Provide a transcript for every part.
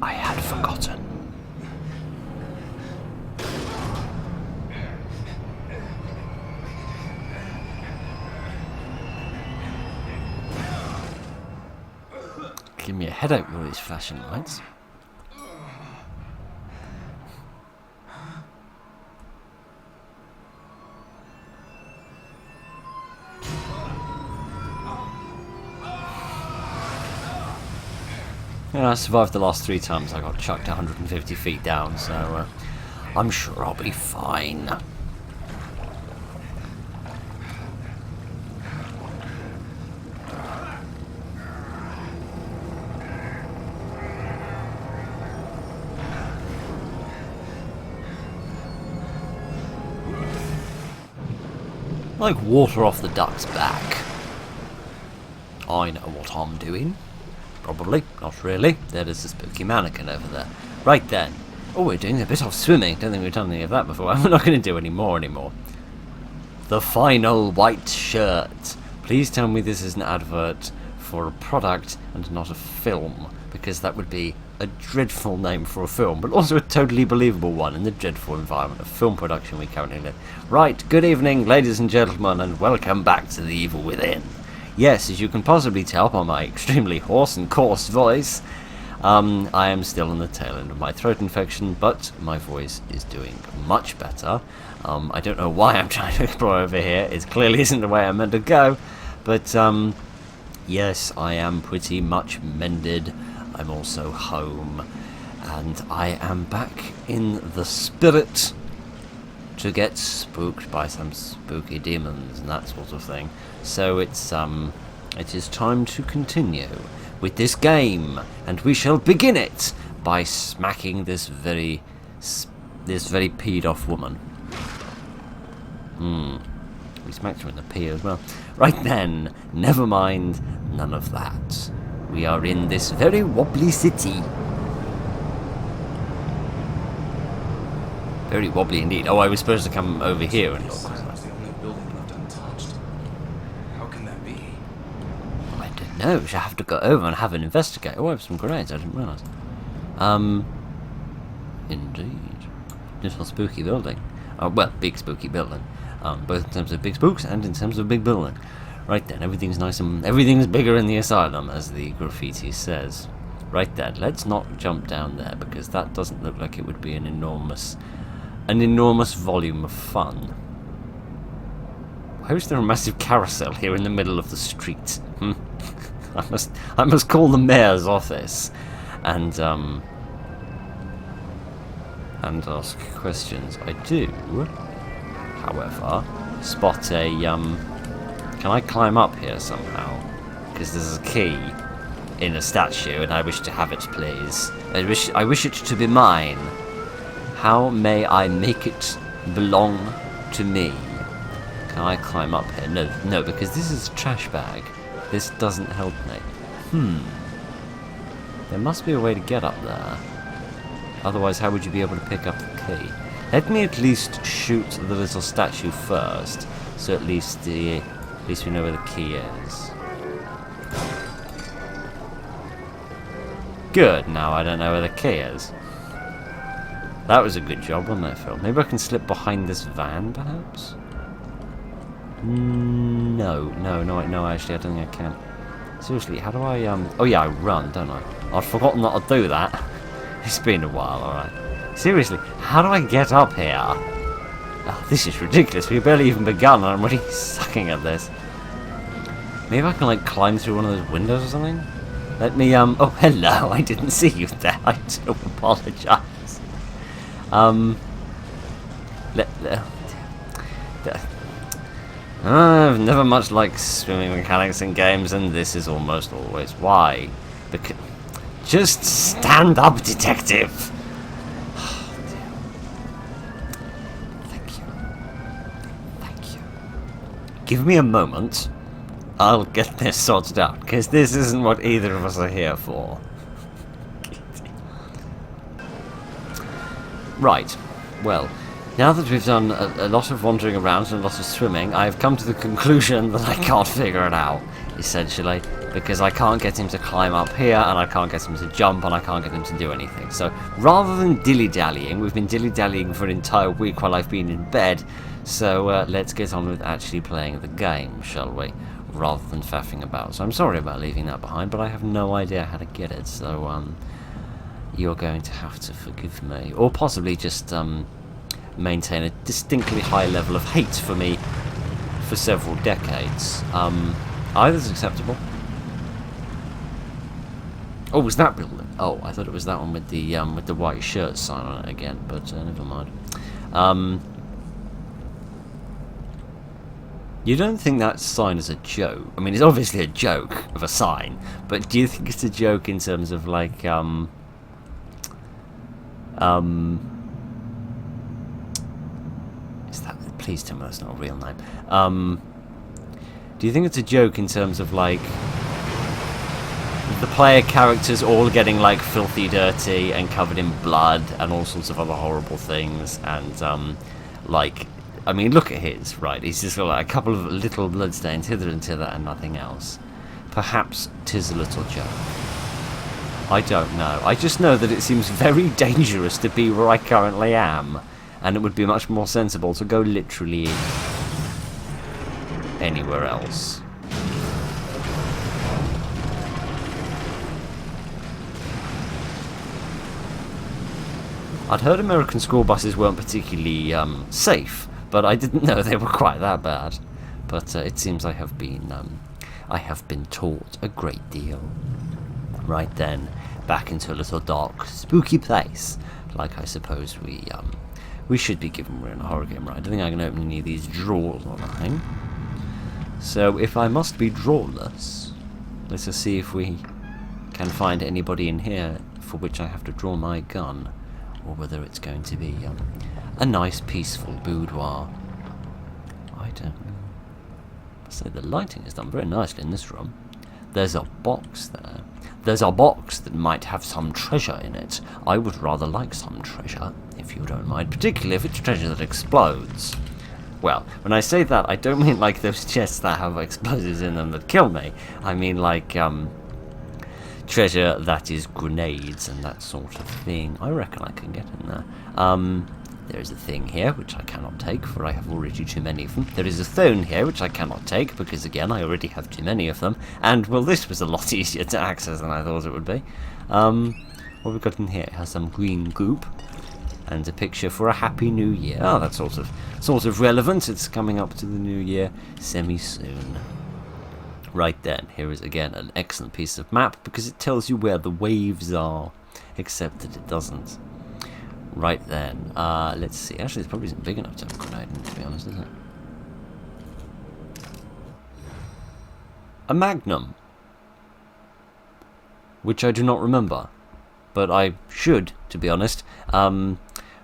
I had forgotten. Give me a headache with all these flashing lights. Yeah, I survived the last 3 times I got chucked 150 feet down, so I'm sure I'll be fine. Like water off the duck's back. I know what I'm doing. Probably, not really. There is a spooky mannequin over there. Right then. Oh, we're doing a bit of swimming. Don't think we've done any of that before. We're not going to do any more anymore. The final white shirt. Please tell me this is an advert for a product and not a film, because that would be a dreadful name for a film, but also a totally believable one in the dreadful environment of film production we currently live. Right, good evening, ladies and gentlemen, and welcome back to The Evil Within. Yes, as you can possibly tell by my extremely hoarse and coarse voice, I am still on the tail end of my throat infection, but my voice is doing much better. I don't know why I'm trying to explore over here. It clearly isn't the way I'm meant to go, but yes, I am pretty much mended. I'm also home, and I am back in the spirit to get spooked by some spooky demons and that sort of thing. So it is time to continue with this game, and we shall begin it by smacking this very peed off woman. We smacked her in the pee as well. Right then, never mind, none of that. We are in this very wobbly city. Very wobbly indeed. Oh, I was supposed to come over here and look. No, we shall have to go over and have an investigate. Oh, I have some grenades, I didn't realise. Indeed. Little spooky building. Well, big spooky building. Both in terms of big spooks and in terms of big building. Right then, everything's nice and everything's bigger in the asylum, as the graffiti says. Right then, let's not jump down there, because that doesn't look like it would be an enormous volume of fun. Why is there a massive carousel here in the middle of the street? I must call the mayor's office and ask questions. I do, however, spot a can I climb up here somehow? Because there's a key in a statue, and I wish to have it, please. I wish it to be mine. How may I make it belong to me? Can I climb up here? No, because this is a trash bag. This doesn't help me. There must be a way to get up there. Otherwise, how would you be able to pick up the key? Let me at least shoot the little statue first, so at least we know where the key is. Good, now I don't know where the key is. That was a good job, wasn't it, Phil? Maybe I can slip behind this van, perhaps? No, actually I don't think I can. Seriously, how do I, oh yeah, I run, don't I? I'd forgotten that I'd do that. It's been a while, alright. Seriously, how do I get up here? Oh, this is ridiculous, we've barely even begun and I'm already sucking at this. Maybe I can, like, climb through one of those windows or something? Let me, oh, hello, I didn't see you there, I do apologise. I've never much liked swimming mechanics in games, and this is almost always why. Because just stand up, detective. Oh, dear. Thank you. Give me a moment. I'll get this sorted out, because this isn't what either of us are here for. Right. Well. Now that we've done a lot of wandering around and a lot of swimming, I've come to the conclusion that I can't figure it out. essentially, because I can't get him to climb up here, and I can't get him to jump, and I can't get him to do anything. So rather than dilly-dallying, we've been dilly-dallying for an entire week while I've been in bed, so let's get on with actually playing the game, shall we, rather than faffing about. So I'm sorry about leaving that behind, but I have no idea how to get it, so you're going to have to forgive me, or possibly just maintain a distinctly high level of hate for me for several decades. Either's acceptable. Oh, was that building? Oh, I thought it was that one with the white shirt sign on it again, but never mind. You don't think that sign is a joke? I mean, it's obviously a joke of a sign, but do you think it's a joke in terms of like is that? Please tell me that's not a real name. Do you think it's a joke in terms of like the player characters all getting like filthy dirty and covered in blood and all sorts of other horrible things, and like, I mean, look at his, right? He's just got like a couple of little bloodstains hither and thither and nothing else. Perhaps 'tis a little joke. I don't know. I just know that it seems very dangerous to be where I currently am, and it would be much more sensible to go literally anywhere else. I'd heard American school buses weren't particularly safe, but I didn't know they were quite that bad. But it seems I have been taught a great deal. Right then, back into a little dark, spooky place, like I suppose we should be given we're in a horror game, right? I don't think I can open any of these drawers or anything. So if I must be drawless, let's just see if we can find anybody in here for which I have to draw my gun, or whether it's going to be a nice peaceful boudoir. I don't know. I say the lighting is done very nicely in this room. There's a box there. There's a box that might have some treasure in it. I would rather like some treasure, if you don't mind, particularly if it's treasure that explodes. Well, when I say that, I don't mean like those chests that have explosives in them that kill me. I mean like treasure that is grenades and that sort of thing. I reckon I can get in there. There is a thing here which I cannot take, for I have already too many of them. There is a phone here which I cannot take, because again I already have too many of them. And well, this was a lot easier to access than I thought it would be. What we've got in here? It has some green goop and a picture for a happy new year. Oh, that's sort of relevant. It's coming up to the new year semi-soon. Right then, here is again an excellent piece of map, because it tells you where the waves are, except that it doesn't. Right then, let's see. Actually, it probably isn't big enough to have a grenade in, to be honest, is it? A Magnum, which I do not remember, but I should, to be honest.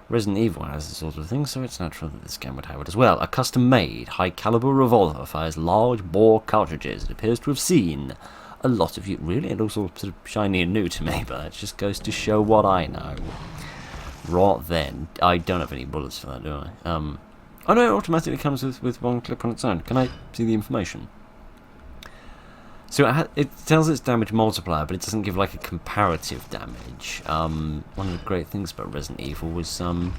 Resident Evil has this sort of thing, so it's natural that this game would have it as well. A custom-made, high-caliber revolver fires large-bore cartridges. It appears to have seen a lot of you. Really? It looks all sort of shiny and new to me, but that just goes to show what I know. Right then. I don't have any bullets for that, do I? Oh no, it automatically comes with one clip on its own. Can I see the information? So it tells its damage multiplier, but it doesn't give like a comparative damage. One of the great things about Resident Evil was, or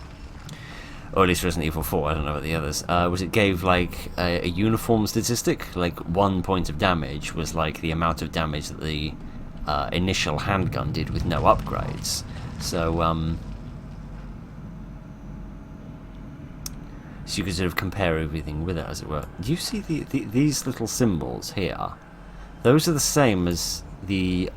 at least Resident Evil 4, I don't know about the others, was it gave like a uniform statistic. Like 1 point of damage was like the amount of damage that the initial handgun did with no upgrades. So so you could sort of compare everything with it, as it were. Do you see these little symbols here? Those are the same as the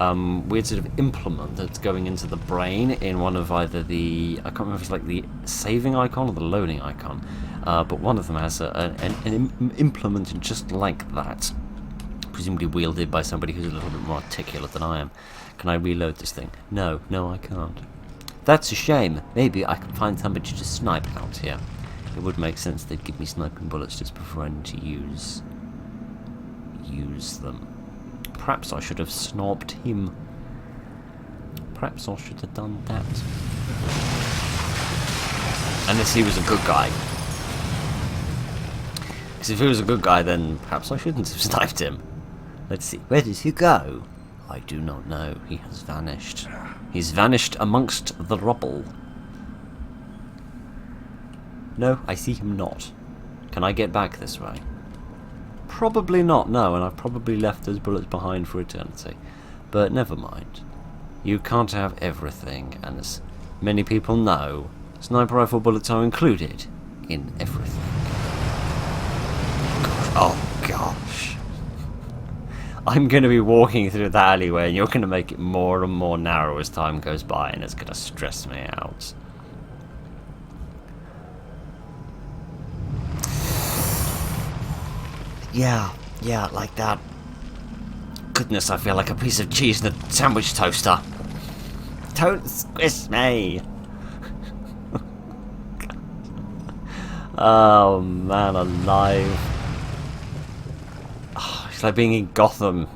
weird sort of implement that's going into the brain in one of either the... I can't remember if it's like the saving icon or the loading icon. But one of them has an implement just like that. Presumably wielded by somebody who's a little bit more articulate than I am. Can I reload this thing? No, I can't. That's a shame. Maybe I can find somebody to snipe out here. It would make sense they'd give me sniping bullets just before I need to use them. Perhaps I should have snobbed him. Perhaps I should have done that. Unless he was a good guy. Because if he was a good guy, then perhaps I shouldn't have sniped him. Let's see, where did he go? I do not know. He has vanished. He's vanished amongst the rubble. No, I see him not. Can I get back this way? Probably not, no, and I've probably left those bullets behind for eternity. But never mind. You can't have everything, and as many people know, sniper rifle bullets are included in everything. Oh gosh. I'm going to be walking through the alleyway and you're going to make it more and more narrow as time goes by, and it's going to stress me out. Yeah, like that. Goodness, I feel like a piece of cheese in a sandwich toaster. Don't squish me. Oh man, alive. Oh, it's like being in Gotham.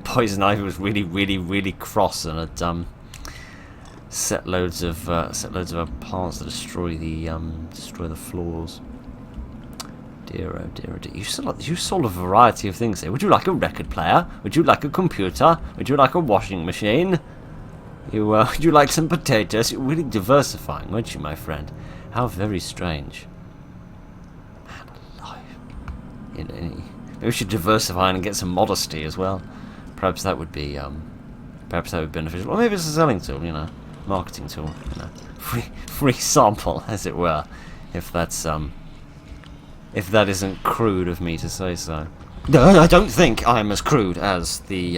Poison Ivy was really cross and had set loads of plants to destroy the floors. Dear oh dear oh dear. You sold a variety of things here. Would you like a record player? Would you like a computer? Would you like a washing machine? Would you like some potatoes? You're really diversifying, weren't you, my friend? How very strange. Man alive. Maybe we should diversify and get some modesty as well. Perhaps that would be beneficial. Or maybe it's a selling tool, you know. Marketing tool, you know. Free sample, as it were. If that isn't crude of me to say so. No, I don't think I'm as crude as the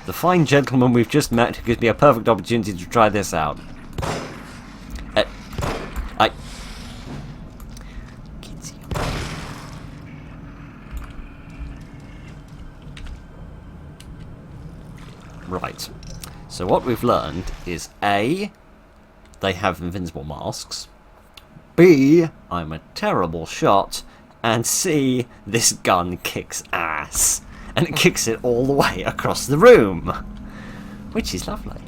fine gentleman we've just met, who gives me a perfect opportunity to try this out. Right. So what we've learned is A, they have invincible masks. B, I'm a terrible shot. And C, this gun kicks ass. And it kicks it all the way across the room. Which is lovely.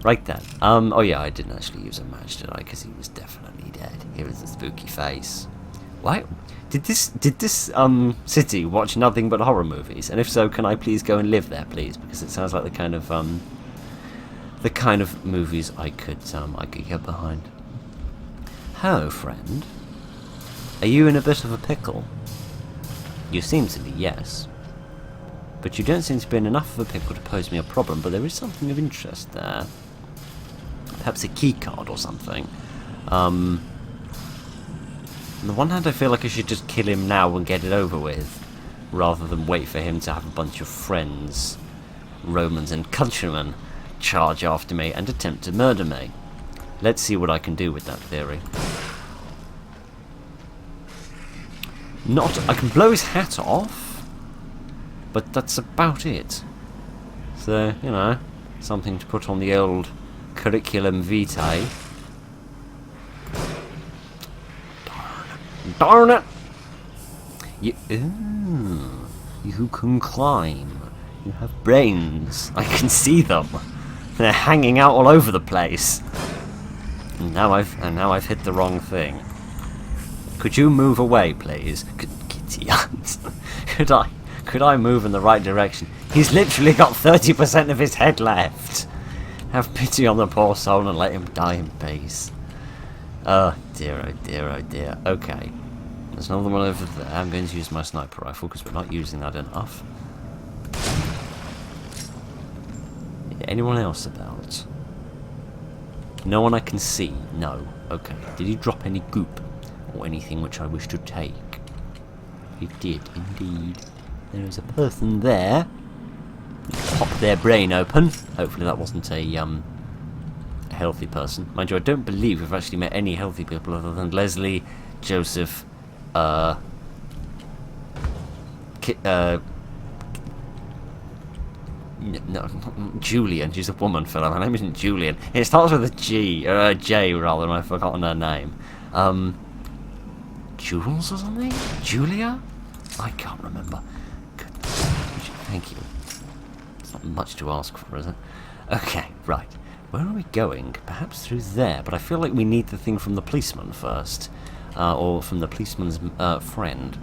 Right then. Oh yeah, I didn't actually use a match, did I? Because he was definitely dead. It was a spooky face. Why? Did this city watch nothing but horror movies? And if so, can I please go and live there, please? Because it sounds like the kind of movies I could get behind. Hello, friend. Are you in a bit of a pickle? You seem to be, yes. But you don't seem to be in enough of a pickle to pose me a problem, but there is something of interest there. Perhaps a key card or something. On the one hand, I feel like I should just kill him now and get it over with, rather than wait for him to have a bunch of friends, Romans and countrymen, charge after me and attempt to murder me. Let's see what I can do with that theory. I can blow his hat off, but that's about it. So, you know, something to put on the old curriculum vitae. Darn it! You can climb. You have brains. I can see them. They're hanging out all over the place. And now I've hit the wrong thing. Could you move away, please? Kitty Hunt. Could I move in the right direction? He's literally got 30% of his head left. Have pity on the poor soul and let him die in peace. Oh dear, oh dear, oh dear. Okay. There's another one over there. I'm going to use my sniper rifle because we're not using that enough. Anyone else about? No one I can see. No. Okay. Did he drop any goop? Or anything which I wish to take? He did, indeed. There is a person there. Pop their brain open. Hopefully that wasn't a healthy person. Mind you, I don't believe we've actually met any healthy people other than Leslie, Joseph, no, Julian. She's a woman, fella. Her name isn't Julian. It starts with a G, or a J rather, and I've forgotten her name. Jules or something? Julia? I can't remember. Goodness. Thank you. It's not much to ask for, is it? Okay, right. Where are we going? Perhaps through there, but I feel like we need the thing from the policeman first. Or from the policeman's friend.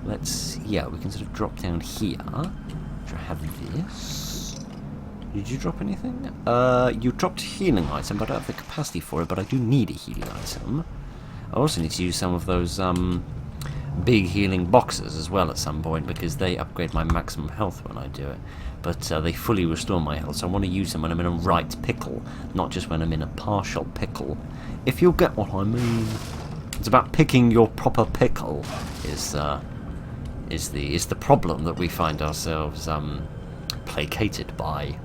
let's... Yeah, we can sort of drop down here. Do I have this? Did you drop anything? You dropped a healing item, but I don't have the capacity for it, but I do need a healing item. I also need to use some of those, big healing boxes as well at some point, because they upgrade my maximum health when I do it. But they fully restore my health, so I want to use them when I'm in a right pickle, not just when I'm in a partial pickle. If you'll get what I mean. It's about picking your proper pickle is the problem that we find ourselves placated by.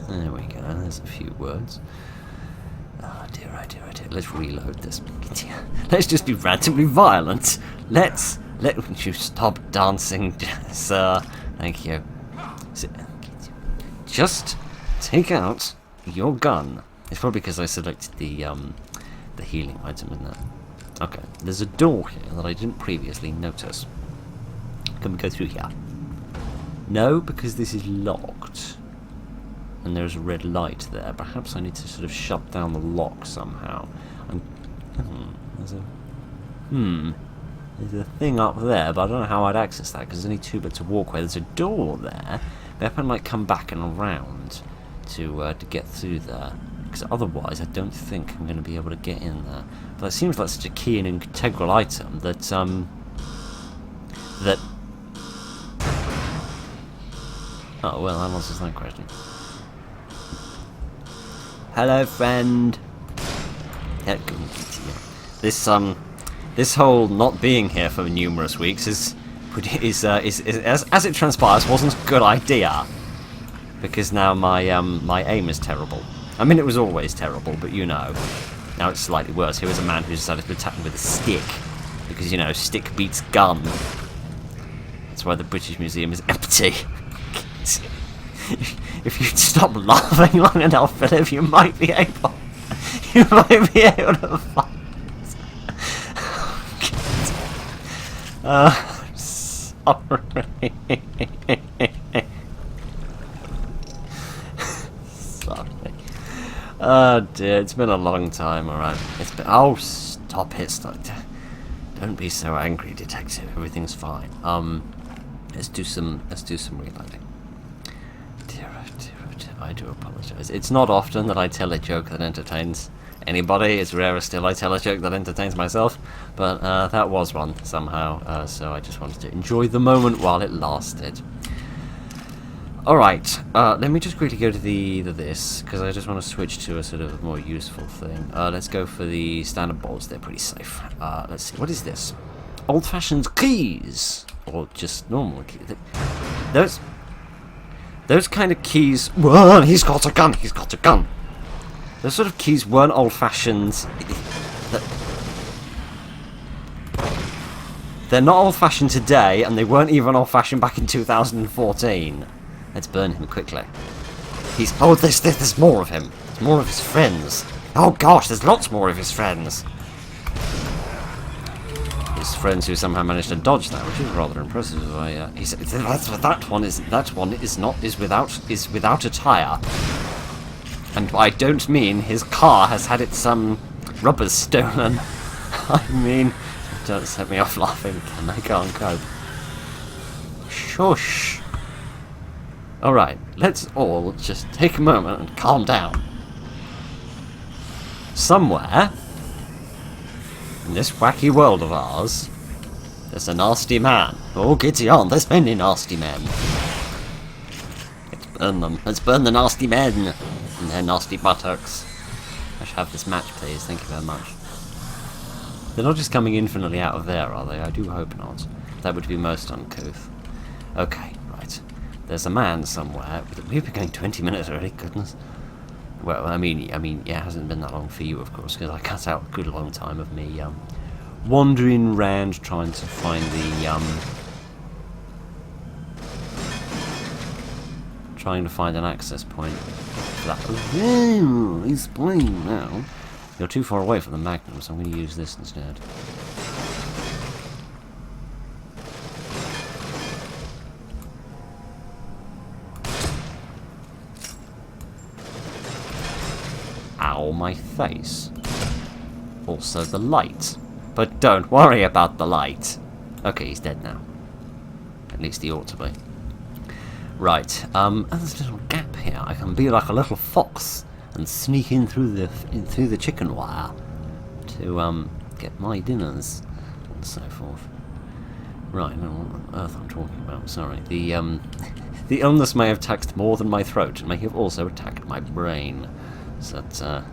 There we go, there's a few words. Oh dear, oh dear, oh dear. Let's reload this. Let's just be randomly violent. Let you stop dancing, sir. Thank you. Just take out your gun. It's probably because I selected the healing item in there. Okay, there's a door here that I didn't previously notice. Can we go through here? No, because this is locked. And there's a red light there. Perhaps I need to sort of shut down the lock somehow. There's a thing up there, but I don't know how I'd access that, because there's only 2 bits of walkway. There's a door there. Maybe I can like come back and around to get through there, because otherwise I don't think I'm going to be able to get in there. But it seems like such a key and integral item that oh well, that answers that question. Hello, friend. This whole not being here for numerous weeks is as it transpires, wasn't a good idea, because now my aim is terrible. I mean, it was always terrible, but you know, now it's slightly worse. Here is a man who decided to attack me with a stick, because you know, stick beats gun. That's why the British Museum is empty. If you'd stop laughing long enough, Philip, you might be able to find. Sorry. Sorry. Oh dear, it's been a long time, alright. It's been. Oh, stop it! Don't be so angry, detective. Everything's fine. Let's do some reloading. I do apologise. It's not often that I tell a joke that entertains anybody. It's rarer still I tell a joke that entertains myself. But that was one somehow. So I just wanted to enjoy the moment while it lasted. Alright, let me just quickly go to this, because I just want to switch to a sort of more useful thing. Let's go for the standard bolts. They're pretty safe. Let's see. What is this? Old-fashioned keys! Or just normal keys. Those kind of keys... Whoa, he's got a gun! He's got a gun! Those sort of keys weren't old-fashioned... They're not old-fashioned today, and they weren't even old-fashioned back in 2014. Let's burn him quickly. Oh, there's more of him. There's more of his friends. Oh gosh, there's lots more of his friends. His friends who somehow managed to dodge that, which is rather impressive. He said that one is without a tire, and I don't mean his car has had its rubbers stolen. I mean, don't set me off laughing. I can't cope. Shush. All right, let's all just take a moment and calm down. Somewhere in this wacky world of ours, there's a nasty man. Oh, giddy on, there's many nasty men. Let's burn them. Let's burn the nasty men and their nasty buttocks. I should have this match, please. Thank you very much. They're not just coming infinitely out of there, are they? I do hope not. That would be most uncouth. Okay, right. There's a man somewhere. We've been going 20 minutes already, goodness. Well, I mean, yeah, it hasn't been that long for you, of course, because I cut out a good long time of me wandering around trying to find an access point. Oh, he's playing now. You're too far away from the Magnums, so I'm going to use this instead. Ow, my face. Also the light. But don't worry about the light. Okay, he's dead now. At least he ought to be. Right, and there's a little gap here. I can be like a little fox and sneak in through the chicken wire to get my dinners and so forth. Right, I don't know what on earth I'm talking about. Sorry. The illness may have attacked more than my throat. It may have also attacked my brain. So that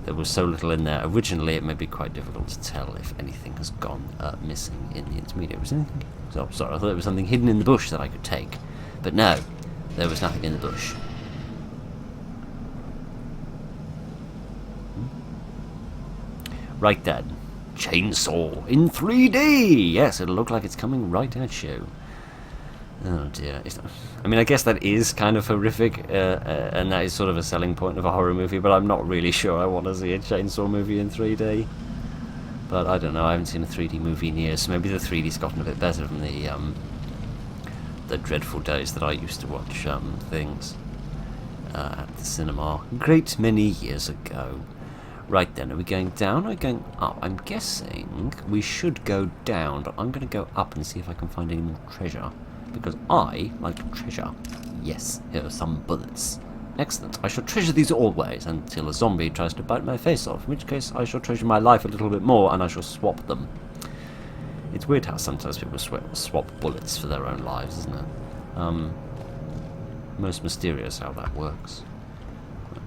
there was so little in there. Originally, it may be quite difficult to tell if anything has gone missing in the intermediate. Was anything? Oh, sorry. I thought there was something hidden in the bush that I could take. But no, there was nothing in the bush. Right then. Chainsaw in 3D! Yes, it'll look like it's coming right at you. Oh dear. I mean, I guess that is kind of horrific, and that is sort of a selling point of a horror movie, but I'm not really sure I want to see a Chainsaw movie in 3D. But I don't know, I haven't seen a 3D movie in years, so maybe the 3D's gotten a bit better from the dreadful days that I used to watch things at the cinema a great many years ago. Right then, are we going down or going up? I'm guessing we should go down, but I'm going to go up and see if I can find any more treasure. Because I like treasure. Yes, here are some bullets. Excellent. I shall treasure these always until a zombie tries to bite my face off, in which case I shall treasure my life a little bit more and I shall swap them. It's weird how sometimes people swap bullets for their own lives, isn't it? Most mysterious how that works.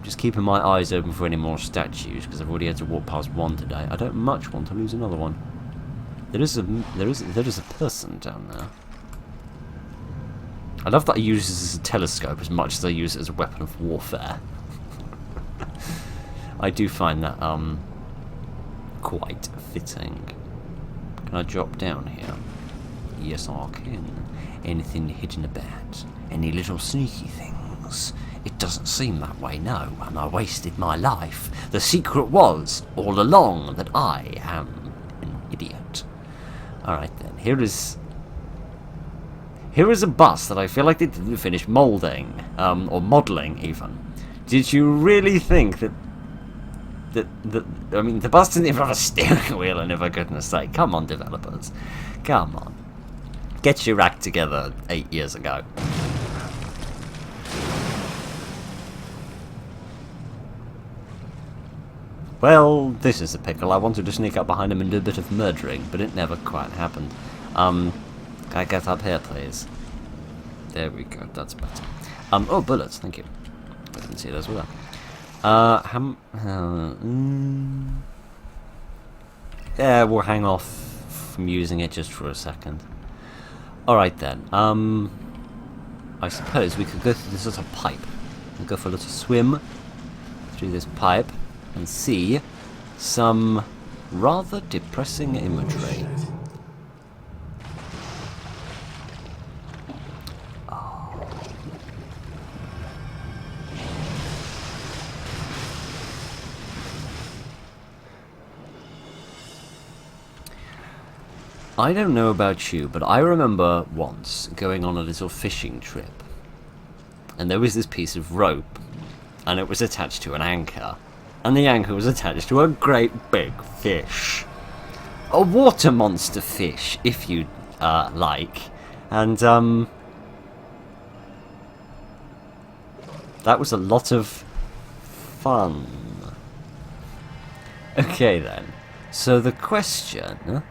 Just keeping my eyes open for any more statues, because I've already had to walk past one today. I don't much want to lose another one. There is a person down there. I love that I use this as a telescope as much as I use it as a weapon of warfare. I do find that quite fitting. Can I drop down here? Yes, I can. Anything hidden about? Any little sneaky things? It doesn't seem that way, no, and I wasted my life. The secret was, all along, that I am an idiot. Alright then, here is a bus that I feel like they didn't finish moulding, or modelling even. Did you really think that I mean, the bus didn't even have a steering wheel, and for goodness sake, come on developers, come on. Get your act together 8 years ago. Well, this is a pickle. I wanted to sneak up behind him and do a bit of murdering, but it never quite happened. Can I get up here, please? There we go, that's better. Oh, bullets, thank you. I didn't see those, were there? Yeah, we'll hang off from using it just for a second. Alright then, I suppose we could go through this little pipe. We'll go for a little swim through this pipe and see some rather depressing imagery. I don't know about you, but I remember once going on a little fishing trip, and there was this piece of rope, and it was attached to an anchor, and the anchor was attached to a great big fish. A water monster fish, if you like. And that was a lot of fun. Okay then, so the question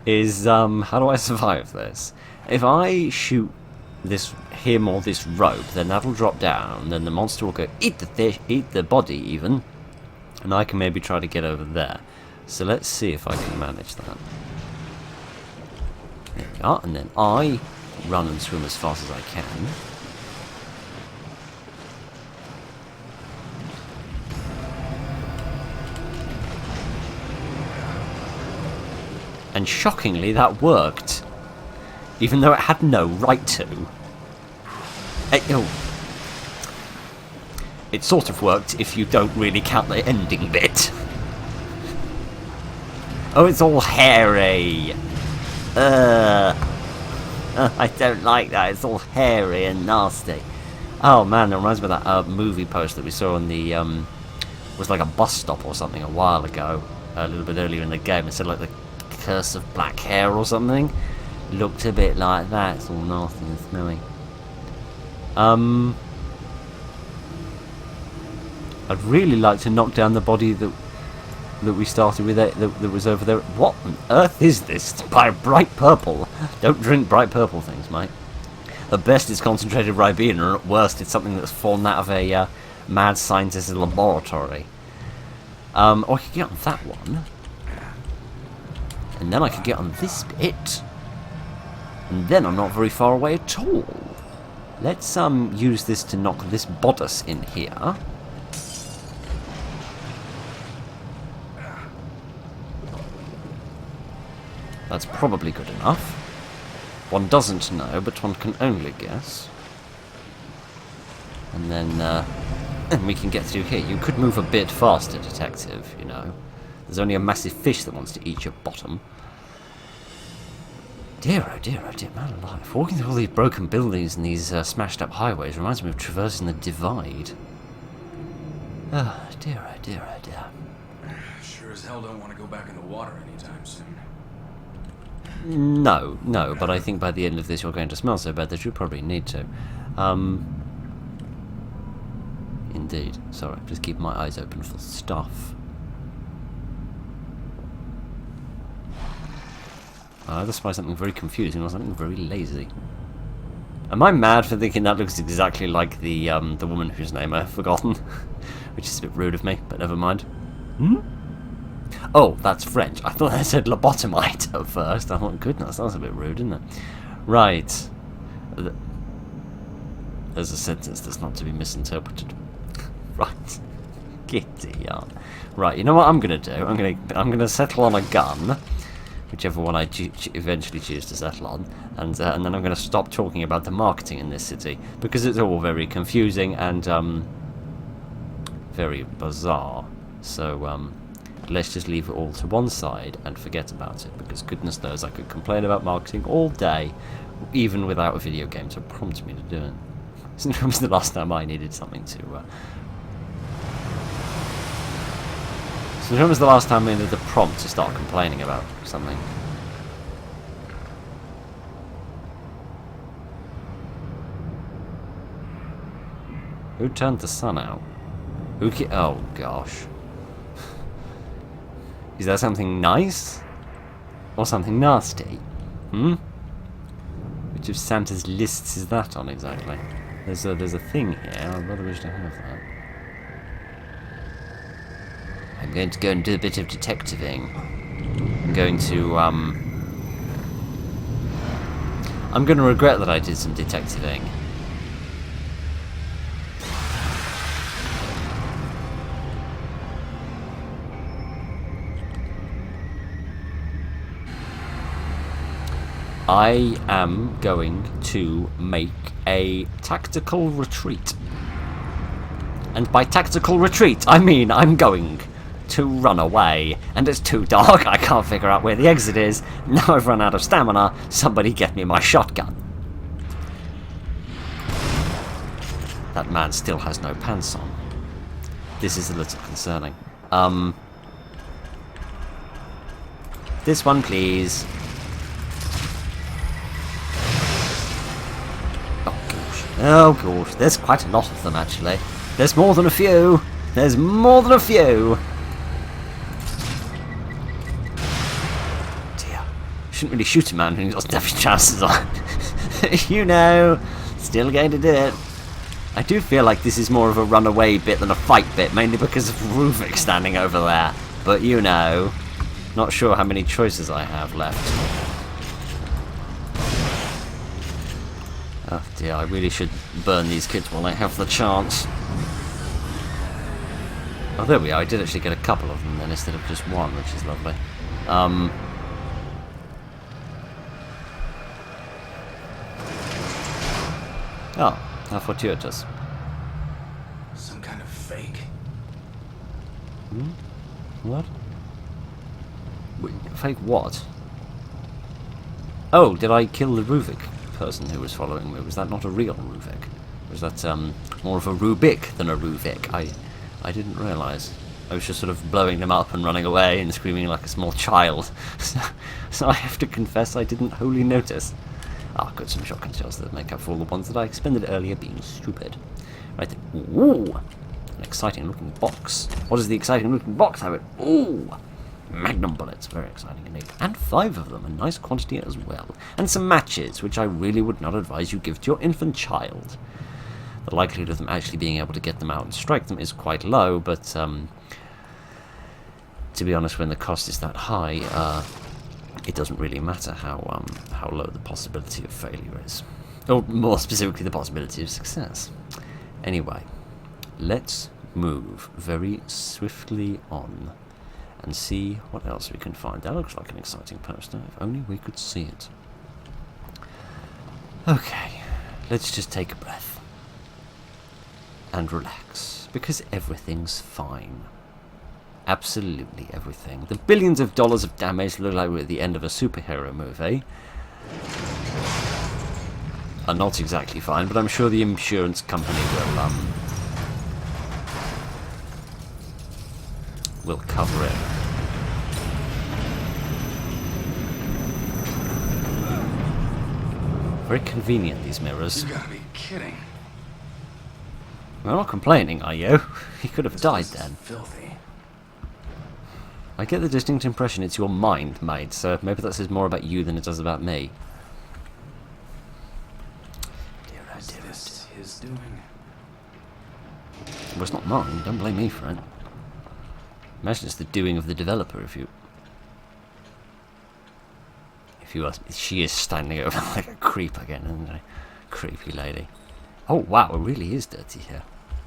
is, how do I survive this? If I shoot him or this rope, then that'll drop down, then the monster will go eat the fish, eat the body even, and I can maybe try to get over there. So let's see if I can manage that. There we are, and then I run and swim as fast as I can. And shockingly, that worked. Even though it had no right to. It sort of worked if you don't really count the ending bit. Oh, it's all hairy. I don't like that. It's all hairy and nasty. Oh man, that reminds me of that movie post that we saw on the was like a bus stop or something a while ago, a little bit earlier in the game. It said like the curse of black hair or something. Looked a bit like that. It's all nasty and smelly. I'd really like to knock down the body that we started with, that was over there. What on earth is this? It's by bright purple. Don't drink bright purple things, mate. At best it's concentrated Ribena, and at worst it's something that's fallen out of a mad scientist's laboratory. Or I could get on that one. And then I could get on this bit. And then I'm not very far away at all. Let's use this to knock this bodice in here. That's probably good enough. One doesn't know, but one can only guess. And then we can get through here. You could move a bit faster, detective, you know. There's only a massive fish that wants to eat your bottom. Dear, oh dear, man alive. Walking through all these broken buildings and these smashed up highways reminds me of traversing the divide. Oh dear, oh dear, oh dear. Sure as hell don't want to go back in the water anytime soon. No, but I think by the end of this you're going to smell so bad that you probably need to. Indeed. Sorry, just keep my eyes open for stuff. I either spy something very confusing or something very lazy. Am I mad for thinking that looks exactly like the woman whose name I've forgotten? Which is a bit rude of me, but never mind. Hmm? Oh, that's French. I thought I said lobotomite at first. I thought, goodness, that was a bit rude, isn't it? Right. There's a sentence that's not to be misinterpreted. Right. Giddy yarn. Right, you know what I'm going to do? I'm going to settle on a gun. Whichever one I eventually choose to settle on, and then I'm going to stop talking about the marketing in this city, because it's all very confusing and very bizarre. So let's just leave it all to one side and forget about it, because goodness knows I could complain about marketing all day, even without a video game to prompt me to do it. Since when was the last time I needed something to... So when was the last time I needed the prompt to start complaining about something? Who turned the sun out? Oh gosh. Is that something nice? Or something nasty? Hmm? Which of Santa's lists is that on exactly? There's a thing here, I rather wish to have that. I'm going to go and do a bit of detectiving. I'm going to regret that I did some detectiving. I am going to make a tactical retreat. And by tactical retreat, I mean I'm going to run away. And it's too dark, I can't figure out where the exit is. Now I've run out of stamina, somebody get me my shotgun. That man still has no pants on. This is a little concerning. This one, please. Oh gosh, there's quite a lot of them actually. There's more than a few. There's more than a few. Dear. Shouldn't really shoot a man who doesn't have his chances on. You know, still going to do it. I do feel like this is more of a runaway bit than a fight bit, mainly because of Ruvik standing over there. But you know, not sure how many choices I have left. Oh dear, I really should burn these kids while I have the chance. Oh, there we are. I did actually get a couple of them then instead of just one, which is lovely. Oh, how fortuitous. Some kind of fake? Hmm? What? Wait, fake what? Oh, did I kill the Ruvik person who was following me? Was that not a real Ruvik? Was that more of a Rubik than a Ruvik? I didn't realise. I was just sort of blowing them up and running away and screaming like a small child. So I have to confess I didn't wholly notice. Ah, got some shotgun shells that make up for all the ones that I expended earlier being stupid. Right then. Ooh! An exciting looking box. What does the exciting looking box have? Ooh! Magnum bullets. Very exciting indeed. And 5 of them, a nice quantity as well. And some matches, which I really would not advise you give to your infant child. The likelihood of them actually being able to get them out and strike them is quite low, but to be honest, when the cost is that high, it doesn't really matter how low the possibility of failure is. Or more specifically, the possibility of success. Anyway, let's move very swiftly on and see what else we can find. That looks like an exciting poster, if only we could see it. Okay, let's just take a breath. And relax, because everything's fine. Absolutely everything. The billions of dollars of damage look like we're at the end of a superhero movie are not exactly fine, but I'm sure the insurance company will cover it. Very convenient, these mirrors. You gotta be kidding. You're not complaining, are you? He could have died then. Filthy. I get the distinct impression it's your mind, mate, so maybe that says more about you than it does about me. Is this his doing? Well, it's not mine, don't blame me for it. Imagine it's the doing of the developer if you are. She is standing over like a creep again, isn't she? Creepy lady. Oh wow, it really is dirty here.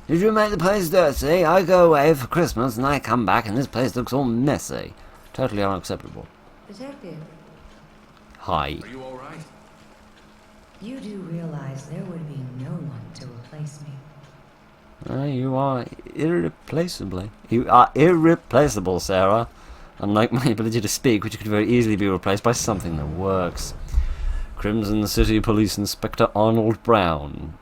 Did you make the place dirty? I go away for Christmas and I come back and this place looks all messy. Totally unacceptable. Detective, Hi. Are you alright? you do realize there would be no one to replace me. You are irreplaceably. You are irreplaceable, Sarah. Unlike my ability to speak, which could very easily be replaced by something that works. Crimson City Police Inspector Arnold Brown.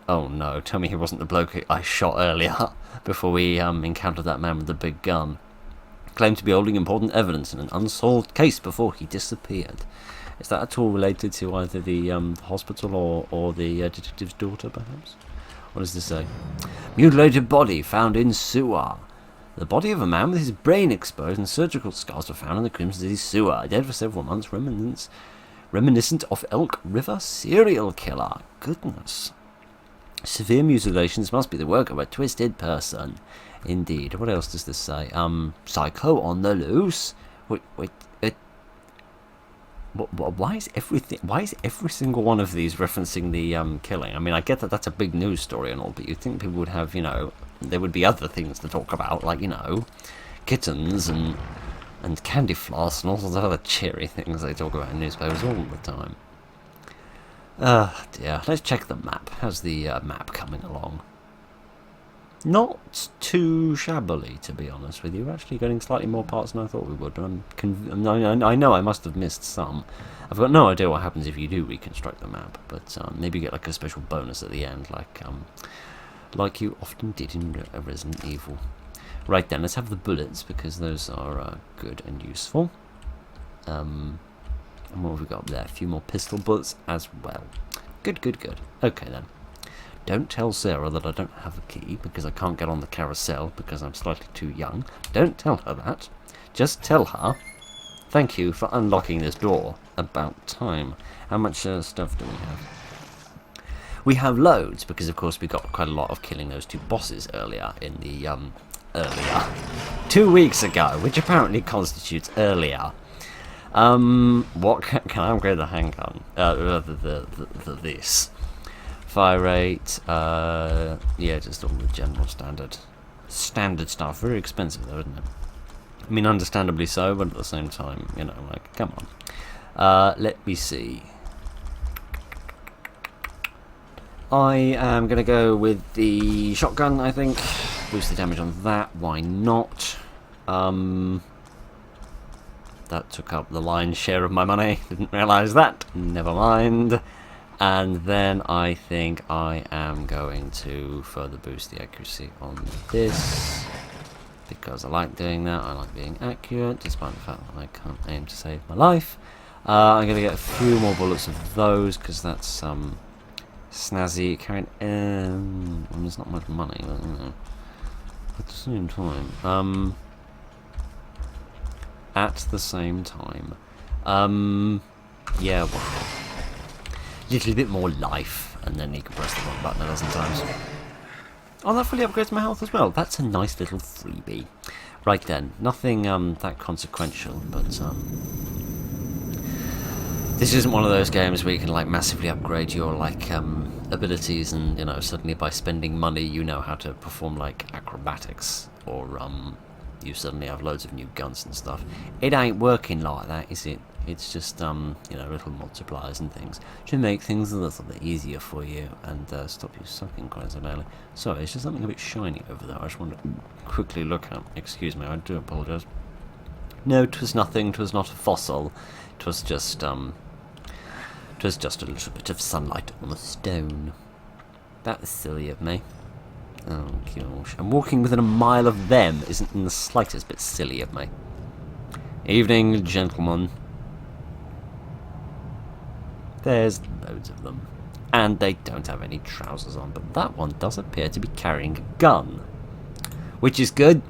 Oh no, tell me he wasn't the bloke I shot earlier, before we encountered that man with the big gun. Claimed to be holding important evidence in an unsolved case before he disappeared. Is that at all related to either the hospital or the detective's daughter, perhaps? What does this say? Mutilated body found in sewer. The body of a man with his brain exposed and surgical scars were found in the Crimson City sewer. Dead for several months, reminiscent of Elk River serial killer. Goodness. Severe mutilations must be the work of a twisted person. Indeed. What else does this say? Psycho on the loose. Why is every single one of these referencing the killing? I mean, I get that that's a big news story and all, but you'd think people would have, there would be other things to talk about, like, kittens and candy floss and all sorts of other cheery things they talk about in newspapers all the time. Dear. Let's check the map. How's the map coming along? Not too shabbily, to be honest with you. We're actually getting slightly more parts than I thought we would. But I know I must have missed some. I've got no idea what happens if you do reconstruct the map, but maybe you get like a special bonus at the end, like you often did in Resident Evil. Right then, let's have the bullets because those are good and useful. And what have we got there? A few more pistol bullets as well. Good. Okay then. Don't tell Sarah that I don't have a key because I can't get on the carousel because I'm slightly too young. Don't tell her that. Just tell her, thank you for unlocking this door. About time. How much stuff do we have? We have loads because of course we got quite a lot of killing those 2 bosses earlier in the, 2 weeks ago, which apparently constitutes earlier. What can I upgrade the handgun? This. Fire rate, yeah, just all the general standard stuff. Very expensive though, isn't it? I mean, understandably so, but at the same time, come on. Let me see. I am going to go with the shotgun, I think. Boost the damage on that, why not? That took up the lion's share of my money. Didn't realise that. Never mind. And then I think I am going to further boost the accuracy on this. because I like doing that. I like being accurate, despite the fact that I can't aim to save my life. I'm going to get a few more bullets of those, because that's snazzy. Carrying, there's not much money, but you know, at the same time, yeah, well, little bit more life, and then you can press the wrong button a dozen times. Oh, that fully upgrades my health as well. That's a nice little freebie. Right then, nothing that consequential, but this isn't one of those games where you can like massively upgrade your like abilities, and you know, suddenly by spending money you know how to perform like acrobatics, or you suddenly have loads of new guns and stuff. It ain't working like that, is it? It's just you know, little multipliers and things to make things a little bit easier for you and stop you sucking quite so badly. Sorry, it's just something a bit shiny over there. I just want to quickly look at. Excuse me, I do apologise. No, 'twas nothing. 'Twas not a fossil. 'Twas just a little bit of sunlight on a stone. That was silly of me. Oh gosh, and walking within a mile of them isn't in the slightest bit silly of me. Evening, gentlemen. There's loads of them. And they don't have any trousers on, but that one does appear to be carrying a gun. Which is good.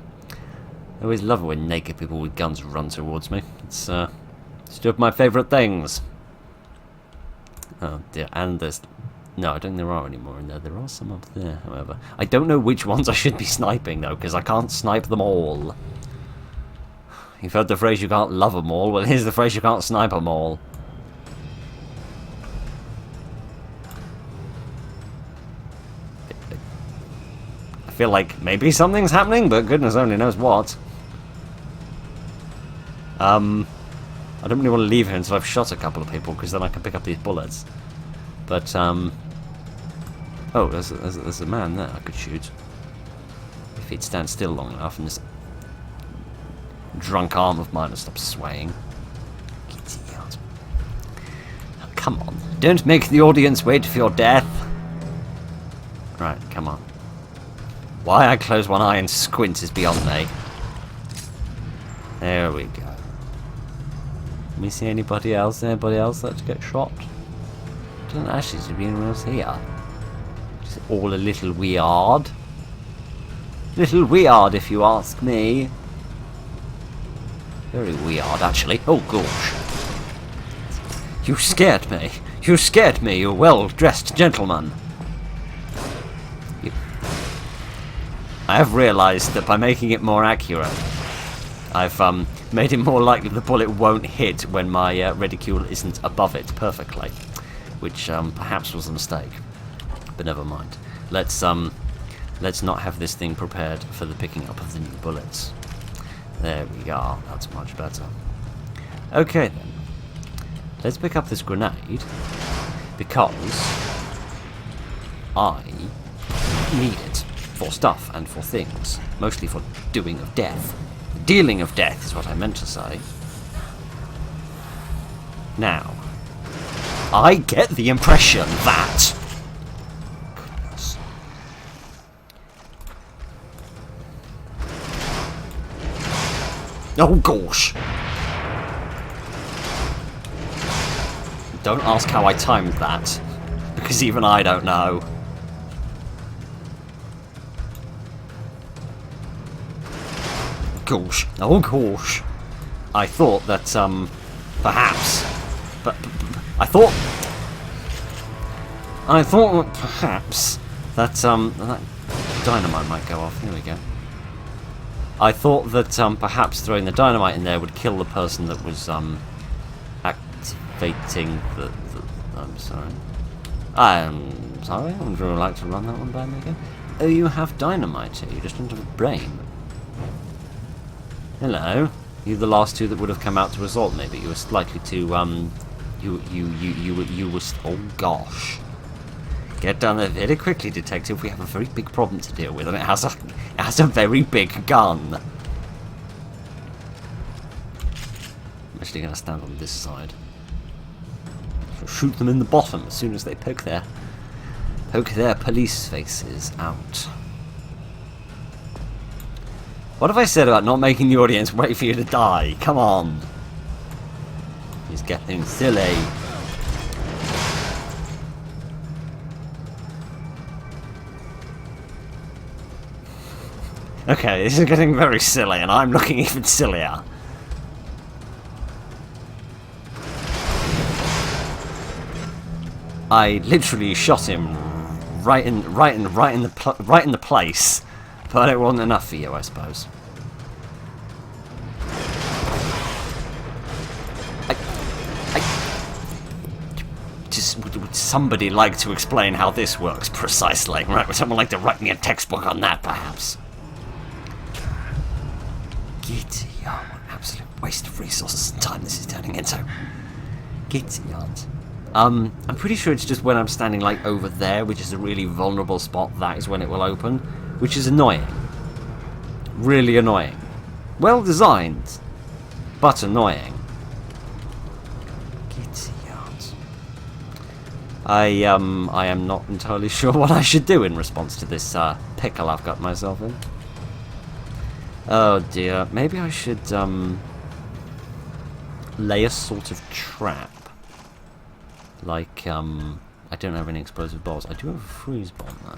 I always love it when naked people with guns run towards me. It's two of my favourite things. Oh dear, and there's... No, I don't think there are any more in there. There are some up there, however. I don't know which ones I should be sniping, though, because I can't snipe them all. You've heard the phrase, you can't love them all. Well, here's the phrase, you can't snipe them all. I feel like maybe something's happening, but goodness only knows what. I don't really want to leave here until I've shot a couple of people, because then I can pick up these bullets. But, oh, there's a man there I could shoot. If he'd stand still long enough and this drunk arm of mine would stop swaying. Oh, come on. Don't make the audience wait for your death. Right, come on. Why I close one eye and squint is beyond me. There we go. Let me see anybody else? Anybody else that to get shot? Doesn't actually seem to be anyone else here. Just all a little weird. Little weird, if you ask me. Very weird, actually. Oh gosh. You scared me. You scared me, you well-dressed gentleman. I have realised that by making it more accurate, I've made it more likely the bullet won't hit when my reticule isn't above it perfectly, which perhaps was a mistake. But never mind. Let's not have this thing prepared for the picking up of the new bullets. There we go. That's much better. Okay then. Let's pick up this grenade because I need it for stuff and for things, mostly for doing of death. Dealing of death is what I meant to say. Now, I get the impression that... Goodness. Oh gosh! Don't ask how I timed that, because even I don't know. Gosh. Oh gosh. I thought that, perhaps... But I thought that perhaps that dynamite might go off. Here we go. I thought that perhaps throwing the dynamite in there would kill the person that was activating the I'm sorry. I'm sorry. I would really like to run that one by me again. Oh, you have dynamite here. You just don't have a brain. Hello. You're the last two that would have come out to assault me, but you were slightly too you were. Oh gosh! Get down there very quickly, detective. We have a very big problem to deal with, and it has a very big gun. I'm actually going to stand on this side. So shoot them in the bottom as soon as they poke their police faces out. What have I said about not making the audience wait for you to die? Come on. He's getting silly. Okay, this is getting very silly, and I'm looking even sillier. I literally shot him right in the place, but it wasn't enough for you, I suppose. Would somebody like to explain how this works precisely? Right? Would someone like to write me a textbook on that, perhaps? Giddy, oh, what an absolute waste of resources and time this is turning into. Giddy, aunt. I'm pretty sure it's just when I'm standing like over there, which is a really vulnerable spot, that is when it will open, which is annoying. Really annoying. Well designed, but annoying. Giddy, aunt. I am not entirely sure what I should do in response to this pickle I've got myself in. Oh dear, maybe I should lay a sort of trap. Like, I don't have any explosive balls. I do have a freeze bomb though.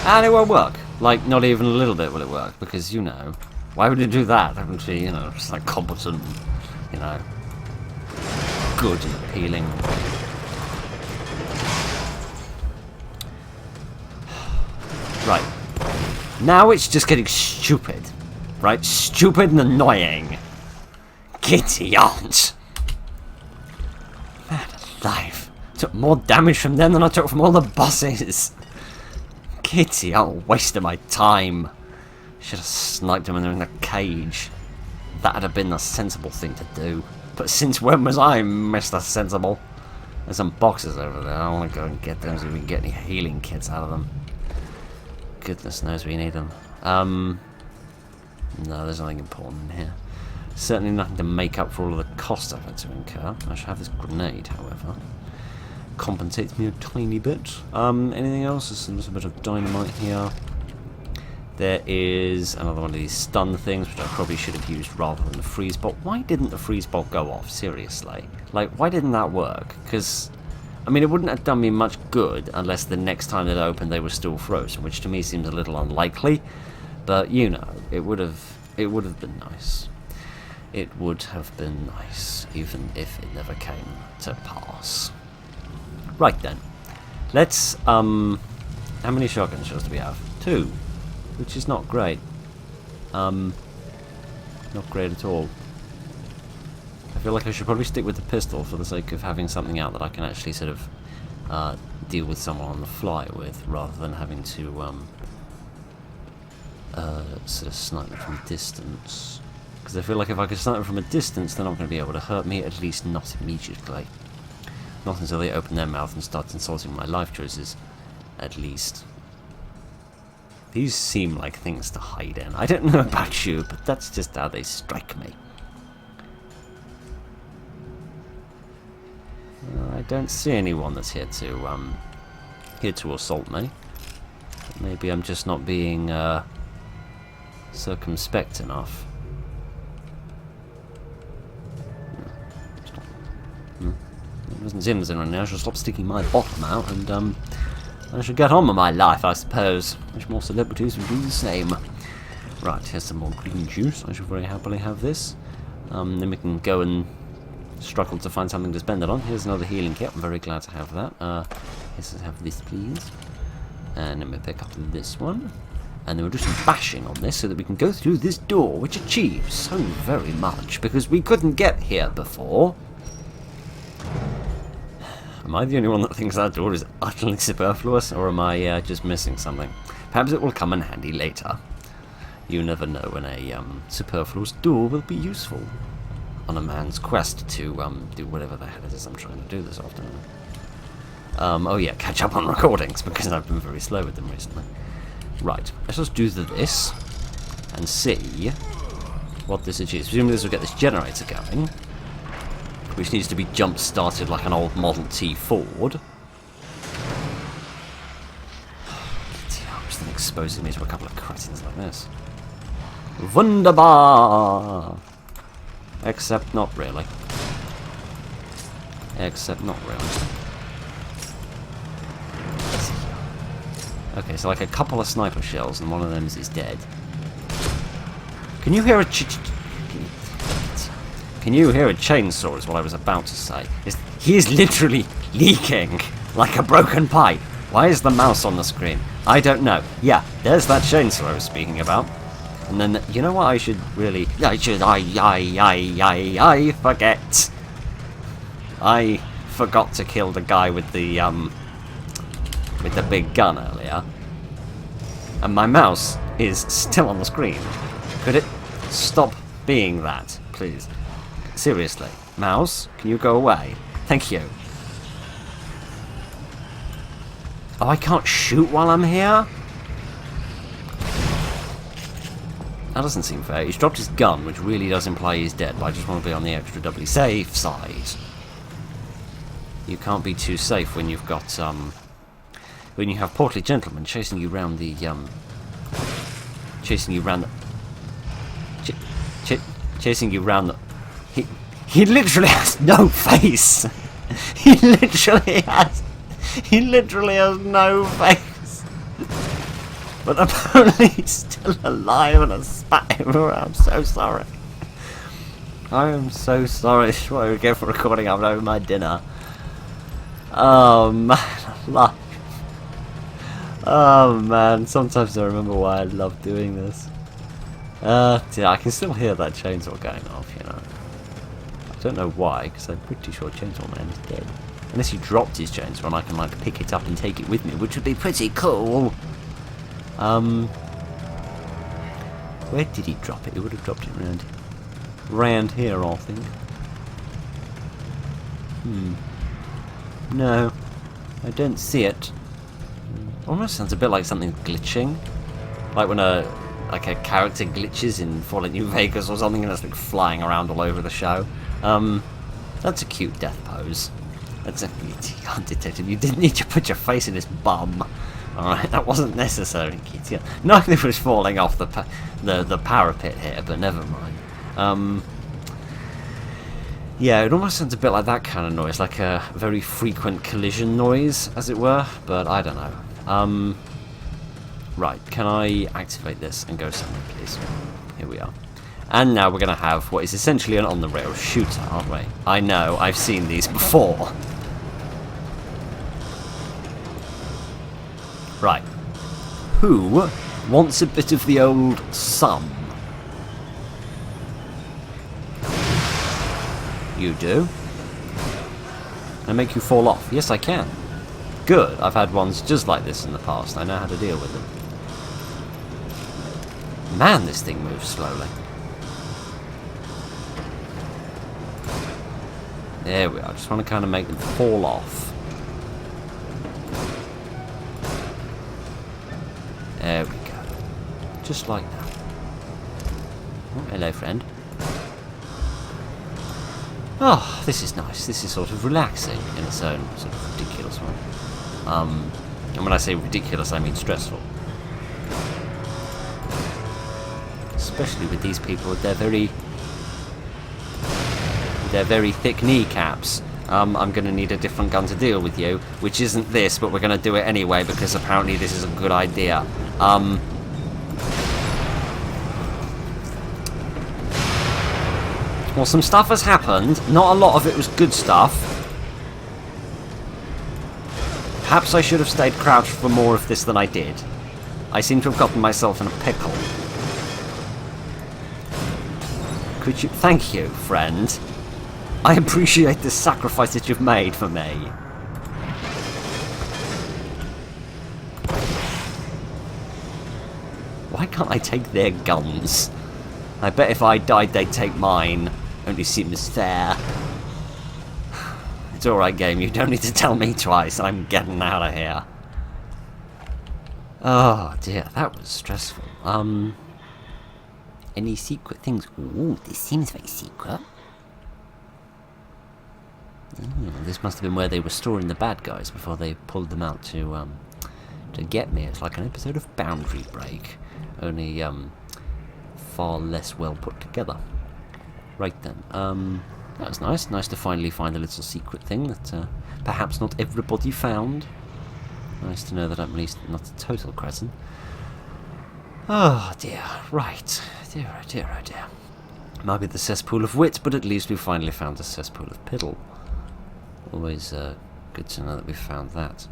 And it won't work. Like, not even a little bit will it work, because, you know, why would it do that? Haven't we, you know, just like competent, you know, good and appealing. Right. Now it's just getting stupid. Right? Stupid and annoying. Giddy aunt. Man alive. Took more damage from them than I took from all the bosses. Giddy aunt, wasted my time. Should have sniped them when they're in the cage. That'd have been the sensible thing to do. But since when was I Mr. Sensible? There's some boxes over there. I want to go and get them so we can get any healing kits out of them. Goodness knows we need them. No, there's nothing important in here. Certainly nothing to make up for all of the cost I've had to incur. I should have this grenade, however. Compensates me a tiny bit. Anything else? There's a little bit of dynamite here. There is another one of these stun things, which I probably should have used rather than the freeze bolt. Why didn't the freeze bolt go off? Seriously. Like, why didn't that work? Because, I mean, it wouldn't have done me much good unless the next time it opened they were still frozen, which to me seems a little unlikely. But, you know, it would have been nice. It would have been nice, even if it never came to pass. Right then. Let's, how many shotgun shells do we have? 2. Which is not great. Not great at all. I feel like I should probably stick with the pistol for the sake of having something out that I can actually sort of deal with someone on the fly with, rather than having to sort of snipe them from a distance. Because I feel like if I could snipe them from a distance, they're not going to be able to hurt me, at least not immediately. Not until they open their mouth and start insulting my life choices, at least. These seem like things to hide in. I don't know about you, but that's just how they strike me. I don't see anyone that's here to assault me. But maybe I'm just not being circumspect enough. It doesn't seem there's anyone there. I should stop sticking my bottom out and I should get on with my life, I suppose. Wish more celebrities would do the same. Right, here's some more green juice. I should very happily have this. Then we can go and struggle to find something to spend it on. Here's another healing kit. I'm very glad to have that. Let's have this, please. And then we'll pick up this one. And then we'll do some bashing on this so that we can go through this door, which achieves so very much, because we couldn't get here before. Am I the only one that thinks that door is utterly superfluous, or am I just missing something? Perhaps it will come in handy later. You never know when a superfluous door will be useful on a man's quest to do whatever the hell it is I'm trying to do this afternoon. Oh yeah, catch up on recordings, because I've been very slow with them recently. Right, let's just do this and see what this achieves. Presumably this will get this generator going, which needs to be jump-started like an old Model T Ford. exposing me to a couple of cretins like this. Wunderbar! Except not really. Except not really. Okay, so like a couple of sniper shells and one of them is dead. Can you hear a Can you hear a chainsaw is what I was about to say. He is literally leaking like a broken pipe. Why is the mouse on the screen? I don't know. Yeah, there's that chainsaw I was speaking about. And then, you know what I should really... I forget. I forgot to kill the guy with the big gun earlier. And my mouse is still on the screen. Could it stop being that, please? Seriously. Mouse, can you go away? Thank you. Oh, I can't shoot while I'm here? That doesn't seem fair. He's dropped his gun, which really does imply he's dead, but I just want to be on the extra doubly safe side. You can't be too safe when you've got, when you have portly gentlemen chasing you round the, chasing you round the... He literally has no face! He literally has no face! But apparently he's still alive and I spat him around. I'm so sorry. I am so sorry. This is what we get for recording after having my dinner. Oh man, I love... Oh man, sometimes I remember why I love doing this. Yeah, I can still hear that chainsaw going off, you know. I don't know why, because I'm pretty sure Chainsaw Man is dead. Unless he dropped his chainsaw and I can like pick it up and take it with me, which would be pretty cool. Where did he drop it? He would have dropped it round here, I think. No, I don't see it. Almost sounds a bit like something glitching, like when a character glitches in Fallout New Vegas or something, and it's like flying around all over the show. That's a cute death pose. That's a detective. You didn't need to put your face in his bum. Alright, that wasn't necessary, kids. Yeah. Nothing was falling off the parapet here, but never mind. Yeah, it almost sounds a bit like that kind of noise, like a very frequent collision noise, as it were, but I don't know. Right, can I activate this and go somewhere, please? Here we are. And now we're going to have what is essentially an on-the-rails shooter, aren't we? I know, I've seen these before. Right. Who wants a bit of the old sum? You do? Can I make you fall off? Yes, I can. Good. I've had ones just like this in the past. I know how to deal with them. Man, this thing moves slowly. There we are. I just want to kind of make them fall off. There we go. Just like that. Oh, hello, friend. Oh, this is nice. This is sort of relaxing in its own sort of ridiculous way. And when I say ridiculous, I mean stressful. Especially with these people with their very thick kneecaps. I'm going to need a different gun to deal with you, which isn't this, but we're going to do it anyway because apparently this is a good idea. Well, some stuff has happened. Not a lot of it was good stuff. Perhaps I should have stayed crouched for more of this than I did. I seem to have gotten myself in a pickle. Could you... Thank you, friend. I appreciate the sacrifice that you've made for me. Why can't I take their guns? I bet if I died they'd take mine. Only seems fair. It's alright, game. You don't need to tell me twice. I'm getting out of here. Oh dear, that was stressful. Any secret things? Ooh, this seems very secret. Oh, this must have been where they were storing the bad guys before they pulled them out to to get me. It's like an episode of Boundary Break, only far less well put together. Right then, that was nice. Nice to finally find a little secret thing that perhaps not everybody found. Nice to know that I'm at least not a total crescent. Oh dear, right. Dear, oh dear, oh dear. Might be the cesspool of wit, but at least we finally found the cesspool of piddle. Always good to know that we found that.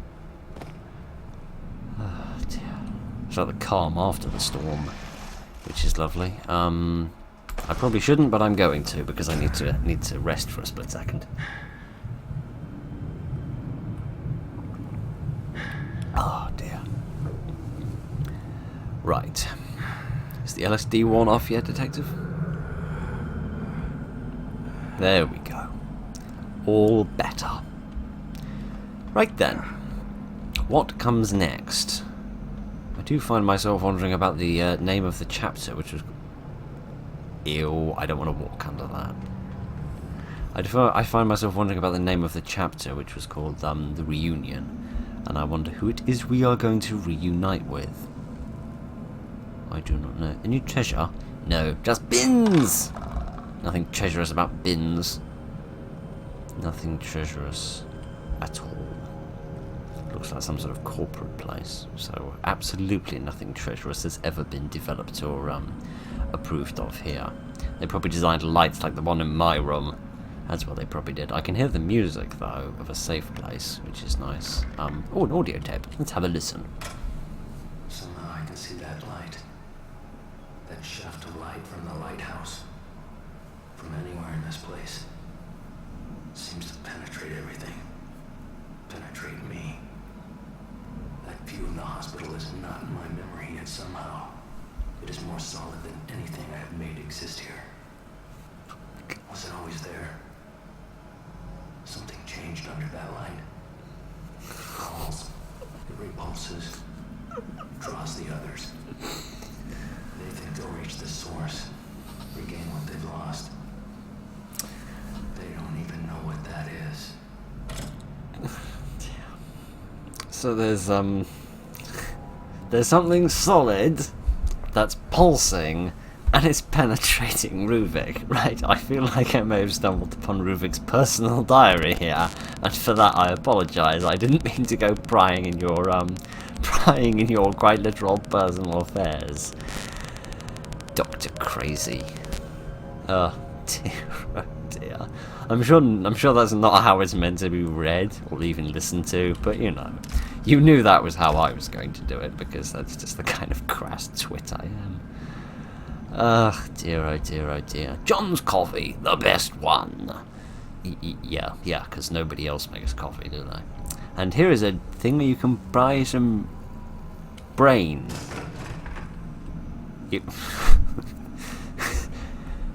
Oh dear. It's like the calm after the storm, which is lovely. I probably shouldn't, but I'm going to because I need to rest for a split second. Oh dear. Right. Is the LSD worn off yet, Detective? There we go. All better. Right then. What comes next? I do find myself wondering about the name of the chapter, which was... Ew, I don't want to walk under that. I find myself wondering about the name of the chapter, which was called The Reunion. And I wonder who it is we are going to reunite with. I do not know. Any treasure? No, just bins! Nothing treacherous about bins. Nothing treacherous at all. Looks like some sort of corporate place. So absolutely nothing treacherous has ever been developed or approved of here. They probably designed lights like the one in my room. That's what they probably did. I can hear the music though of a safe place, which is nice. Oh, an audio tape. Let's have a listen. Somehow I can see that light. That shaft of light from the lighthouse. From anywhere in this place. Seems to penetrate everything. Penetrate me. That view of the hospital is not in my memory, yet somehow it is more solid than anything I have made exist here. Was it always there? Something changed under that light. It calls, it repulses, draws the others. They think they'll reach the source, regain what they've lost. They don't even know what that is. So there's something solid that's pulsing and it's penetrating Ruvik, right? I feel like I may have stumbled upon Ruvik's personal diary here, and for that I apologise. I didn't mean to go prying in your quite literal personal affairs. Dr. Crazy. Oh dear. I'm sure that's not how it's meant to be read or even listened to, but you know. You knew that was how I was going to do it, because that's just the kind of crass twit I am. Ugh, dear, oh dear, oh dear. John's coffee, the best one. Yeah, because nobody else makes coffee, do they? And here is a thing where you can buy some brain.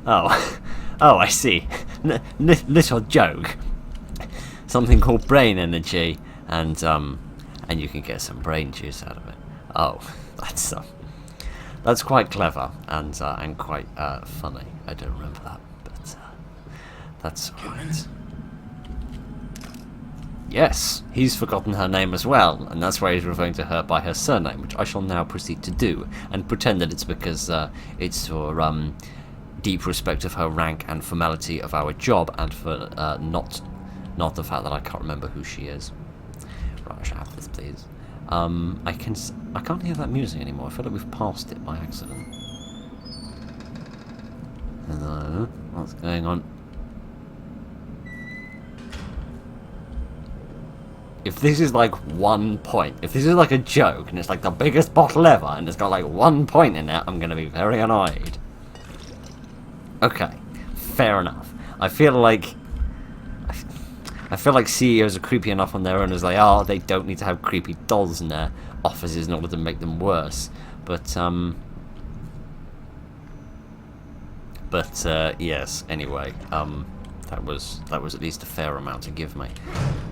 Oh, I see. Little joke. Something called brain energy, and you can get some brain juice out of it. Oh, that's quite clever and quite funny. I don't remember that, but that's alright. Yes, he's forgotten her name as well, and that's why he's referring to her by her surname, which I shall now proceed to do, and pretend that it's because it's for deep respect of her rank and formality of our job, and for not the fact that I can't remember who she is. Right, I shall have this, please. I can't hear that music anymore. I feel like we've passed it by accident. Hello, what's going on? If this is like 1 point, if this is like a joke and it's like the biggest bottle ever and it's got like 1 point in it, I'm gonna be very annoyed. Okay, fair enough. I feel like CEOs are creepy enough on their own as they are. They don't need to have creepy dolls in their offices in order to make them worse. But yes. Anyway, that was at least a fair amount to give me.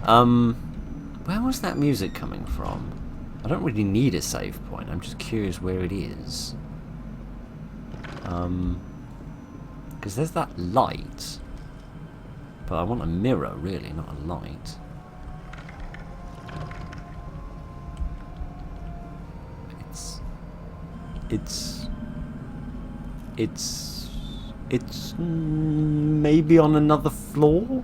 Where was that music coming from? I don't really need a save point. I'm just curious where it is. Because there's that light. But I want a mirror, really, not a light. It's maybe on another floor?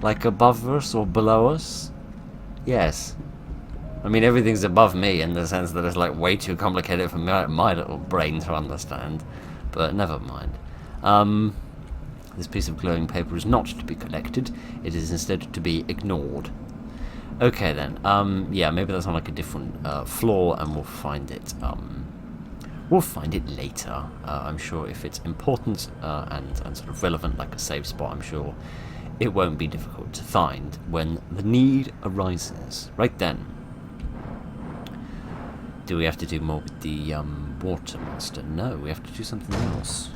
Like above us or below us? Yes. I mean, everything's above me in the sense that it's like way too complicated for my little brain to understand. But never mind. This piece of glowing paper is not to be collected. It is instead to be ignored. Okay then. Yeah, maybe that's on like a different floor, and we'll find it. We'll find it later. I'm sure if it's important and sort of relevant, like a save spot, I'm sure it won't be difficult to find when the need arises. Right then. Do we have to do more with the water monster? No, we have to do something else.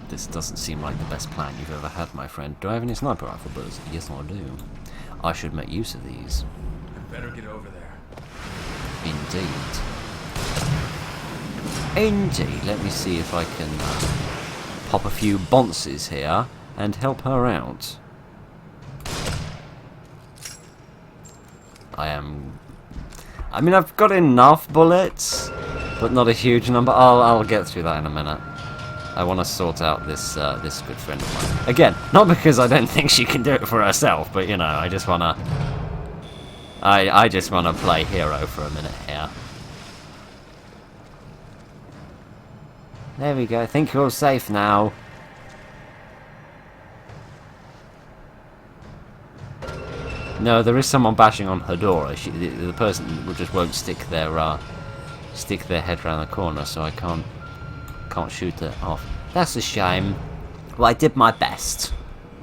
This doesn't seem like the best plan you've ever had, my friend. Do I have any sniper rifle bullets? Yes, I do. I should make use of these. I better get over there. Indeed. Indeed. Let me see if I can pop a few bonces here and help her out. I mean, I've got enough bullets, but not a huge number. I'll get through that in a minute. I want to sort out this this good friend of mine. Again, not because I don't think she can do it for herself, but you know, I just wanna I just wanna play hero for a minute here. There we go. I think you're all safe now. No, there is someone bashing on her door. The person just won't stick their head around the corner, so I can't shoot it off. That's a shame. Well, I did my best.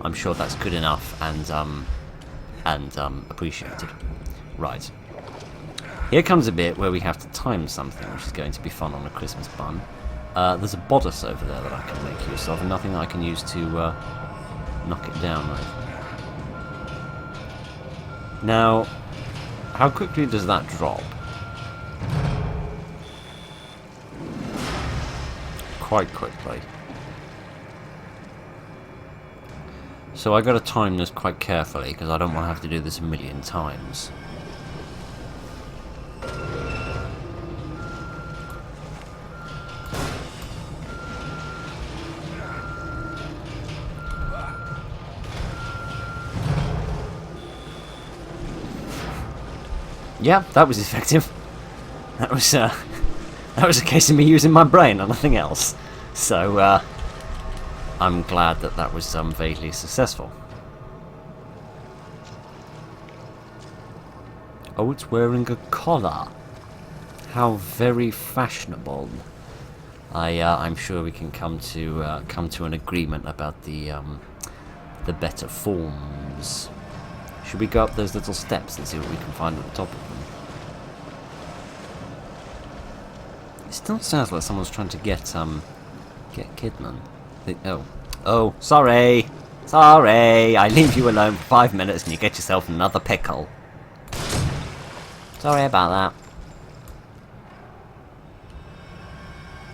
I'm sure that's good enough and appreciated. Right. Here comes a bit where we have to time something, which is going to be fun on a Christmas bun. There's a bodice over there that I can make use of, and nothing that I can use to knock it down with. Now, how quickly does that drop? Quite quickly. So I got to time this quite carefully because I don't want to have to do this a million times. Yeah, that was effective. That was a case of me using my brain and nothing else. So, I'm glad that that was vaguely successful. Oh, it's wearing a collar. How very fashionable. I'm sure we can come to an agreement about the better forms. Should we go up those little steps and see what we can find at the top of them? It still sounds like someone's trying to get Kidman. Oh, sorry, I leave you alone for 5 minutes and you get yourself another pickle. Sorry about that.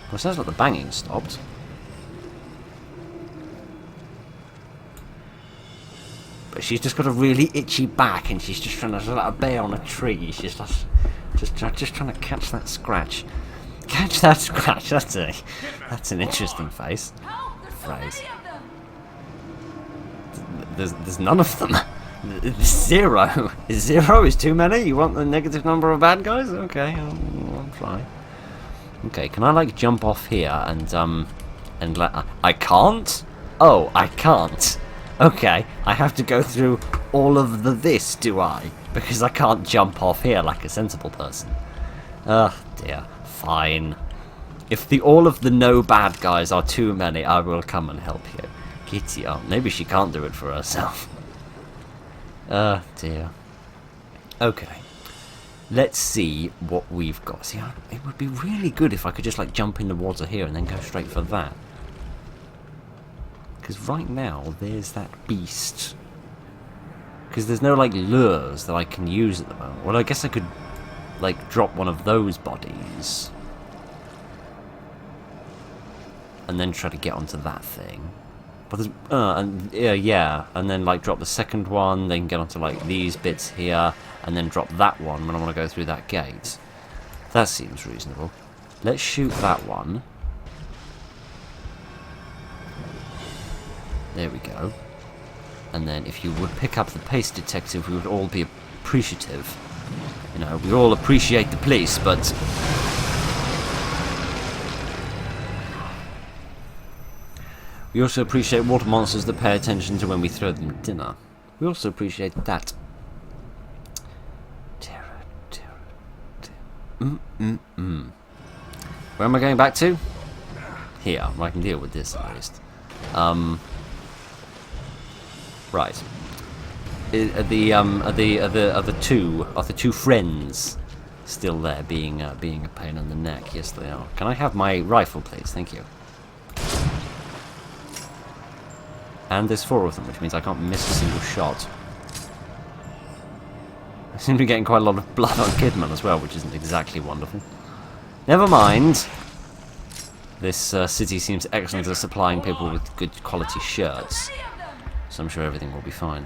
Well, it sounds like the banging stopped. But she's just got a really itchy back, and she's just trying to let a bear on a tree. She's just trying to catch that scratch. Catch that scratch. That's an interesting phrase. There's none of them. Zero. Zero is too many. You want the negative number of bad guys? Okay, I'll try. Okay, can I like jump off here and let? I can't. Oh, I can't. Okay, I have to go through all of this, do I? Because I can't jump off here like a sensible person. Oh dear. Fine. If all of the no bad guys are too many, I will come and help you. Kitty, oh, maybe she can't do it for herself. Oh dear. Okay. Let's see what we've got. See, it would be really good if I could just like jump in the water here and then go straight for that. Because right now, there's that beast. Because there's no, like, lures that I can use at the moment. Well, I guess I could, like, drop one of those bodies. And then try to get onto that thing. But there's, yeah, and then like drop the second one, then get onto like these bits here, and then drop that one when I want to go through that gate. That seems reasonable. Let's shoot that one. There we go. And then if you would pick up the pace detective, we would all be appreciative. You know, we all appreciate the police, but... we also appreciate water monsters that pay attention to when we throw them dinner. We also appreciate that. Terror. Where am I going back to? Here, I can deal with this at least. Right. Are the two friends still there, being a pain in the neck? Yes, they are. Can I have my rifle, please? Thank you. And there's 4 of them, which means I can't miss a single shot. I seem to be getting quite a lot of blood on Kidman as well, which isn't exactly wonderful. Never mind. This city seems excellent at supplying people with good quality shirts, so I'm sure everything will be fine.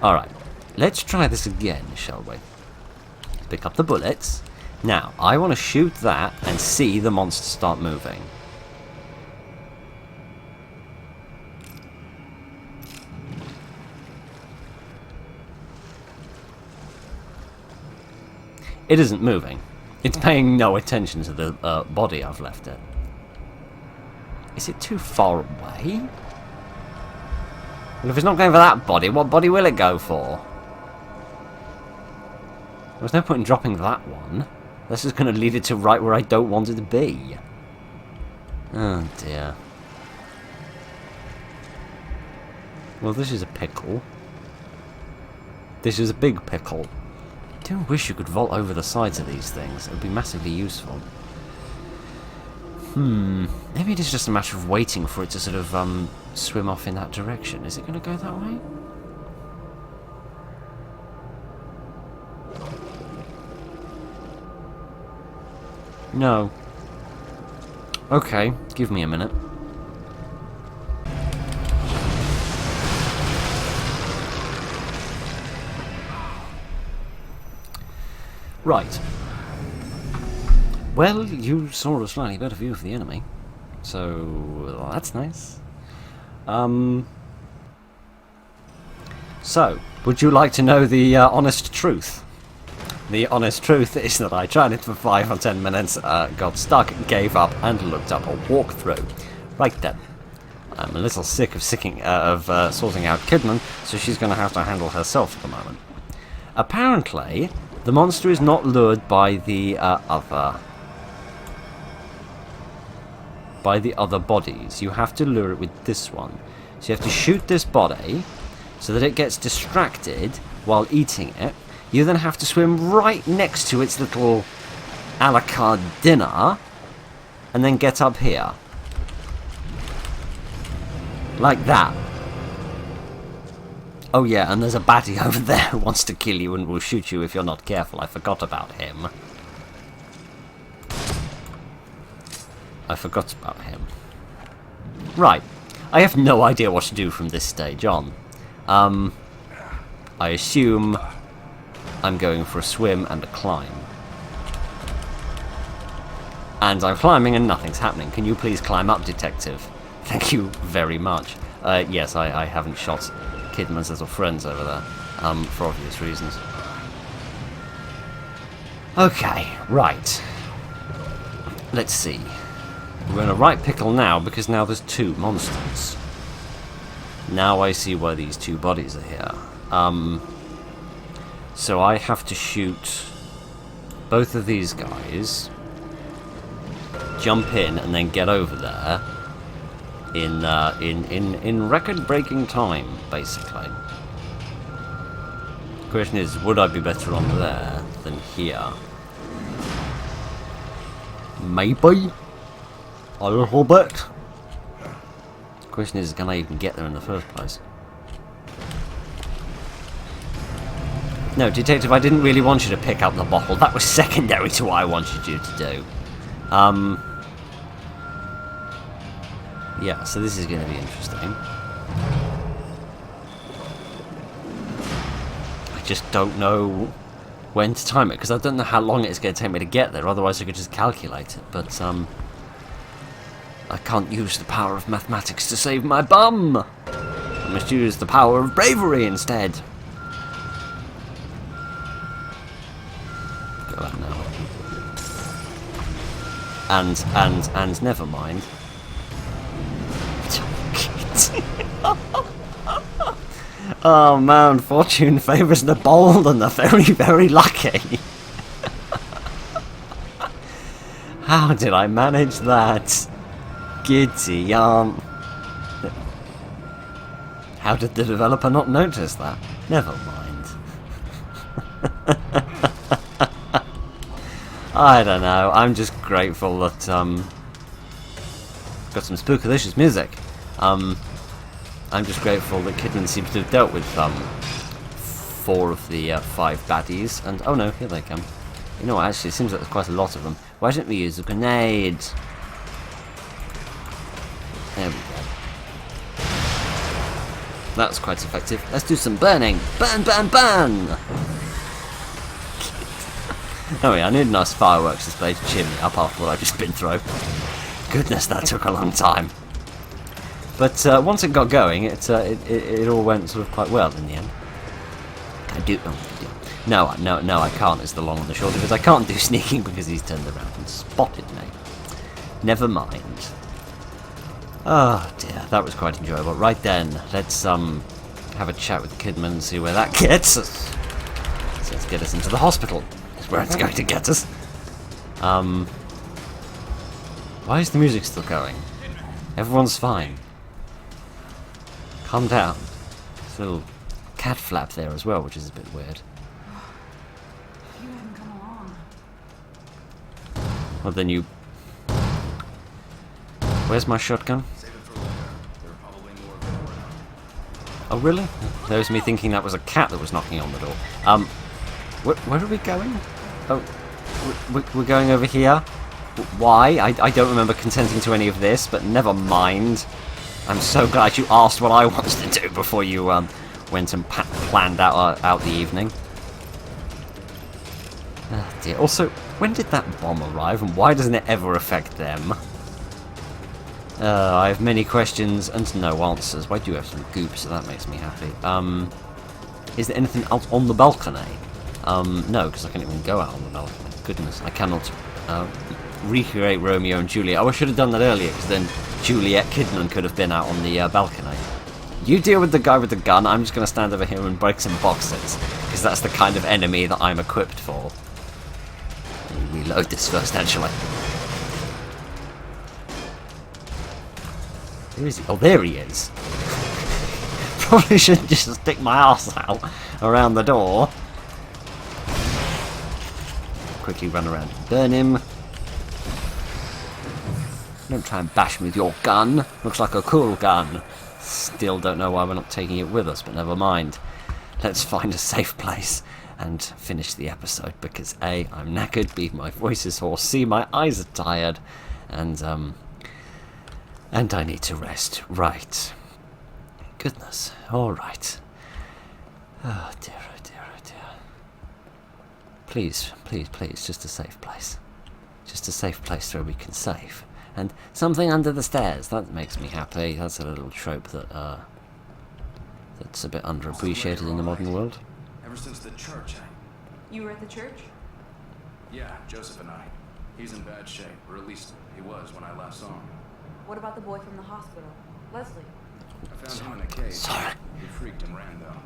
Alright, let's try this again, shall we? Pick up the bullets. Now, I want to shoot that and see the monster start moving. It isn't moving. It's paying no attention to the body I've left it. Is it too far away? Well, if it's not going for that body, what body will it go for? There's no point in dropping that one. That's just going to lead it to right where I don't want it to be. Oh dear. Well, this is a pickle. This is a big pickle. I do wish you could vault over the sides of these things. It would be massively useful. Maybe it is just a matter of waiting for it to sort of swim off in that direction. Is it going to go that way? No. Okay, give me a minute. Right. Well, you saw a slightly better view of the enemy, so that's nice. So, would you like to know the honest truth? The honest truth is that I tried it for 5 or 10 minutes, got stuck, gave up, and looked up a walkthrough. Right then. I'm a little sick of sorting out Kidman, so she's going to have to handle herself at the moment. Apparently, the monster is not lured by the other bodies. You have to lure it with this one. So you have to shoot this body so that it gets distracted while eating it. You then have to swim right next to its little a la carte dinner and then get up here. Like that. Oh yeah, and there's a baddie over there who wants to kill you and will shoot you if you're not careful. I forgot about him. Right. I have no idea what to do from this stage on. I assume I'm going for a swim and a climb. And I'm climbing and nothing's happening. Can you please climb up, detective? Thank you very much. Yes, I haven't shot Kidman's little friends over there, for obvious reasons. Okay, right. Let's see. We're in a right pickle now, because now there's 2 monsters. Now I see why these 2 bodies are here. So I have to shoot both of these guys, jump in, and then get over there in record-breaking time, basically. The question is, would I be better on there than here? Maybe a little bit. The question is, can I even get there in the first place? No, detective, I didn't really want you to pick up the bottle. That was secondary to what I wanted you to do. Yeah, so this is going to be interesting. just don't know when to time it, because I don't know how long it's going to take me to get there, otherwise I could just calculate it, but I can't use the power of mathematics to save my bum! I must use the power of bravery instead. Go out now. And never mind. Oh man, fortune favours the bold and the very, very lucky. How did I manage that? Giddy yarn. How did the developer not notice that? Never mind. I don't know, I'm just grateful that, got some spookalicious music. I'm just grateful that Kidman seems to have dealt with 4 of the 5 baddies, and oh no, here they come. You know what, actually, it seems like there's quite a lot of them. Why don't we use a grenade? There we go. That's quite effective. Let's do some burning! Burn, burn, burn! Oh yeah, I need a nice fireworks display to cheer me up after what I've just been through. Goodness, that took a long time. But once it got going, it all went sort of quite well in the end. No, I can't, is the long and the short of it. I can't do sneaking because he's turned around and spotted me. Never mind. Oh dear, that was quite enjoyable. Right then, let's have a chat with Kidman and see where that gets us. So let's get us into the hospital. That's where it's going to get us. Why is the music still going? Everyone's fine. Calm down. There's a little cat flap there as well, which is a bit weird. You hadn't come along. Well then you... Where's my shotgun? Save it for later. There are probably more of them around. Oh really? That was me thinking that was a cat that was knocking on the door. Where are we going? Oh, we're going over here? Why? I don't remember consenting to any of this, but never mind. I'm so glad you asked what I wanted to do before you went and planned out the evening. Oh dear. Also, when did that bomb arrive, and why doesn't it ever affect them? I have many questions and no answers. Why do you have some goop? So that makes me happy. Is there anything else on the balcony? No, because I can't even go out on the balcony. Goodness, I cannot recreate Romeo and Juliet. Oh, I should have done that earlier, because then Juliet Kidman could have been out on the balcony. You deal with the guy with the gun, I'm just going to stand over here and break some boxes, because that's the kind of enemy that I'm equipped for. Let me reload this first, actually. Where is he? Oh, there he is. Probably shouldn't just stick my arse out around the door. Quickly run around and burn him. Don't try and bash me with your gun. Looks like a cool gun. Still don't know why we're not taking it with us, but never mind. Let's find a safe place and finish the episode, because A, I'm knackered, B, my voice is hoarse, C, my eyes are tired, and I need to rest. Right. Goodness. Alright. Oh dear, oh dear, oh dear. Please, please, please, just a safe place. Just a safe place where we can save. And something under the stairs, that makes me happy. That's a little trope that, that's a bit underappreciated in the modern world. Ever since the church, You were at the church? Yeah, Joseph and I. He's in bad shape, or at least he was when I last saw him. What about the boy from the hospital? Leslie? I found him in a cave. Sorry. He freaked and ran, though.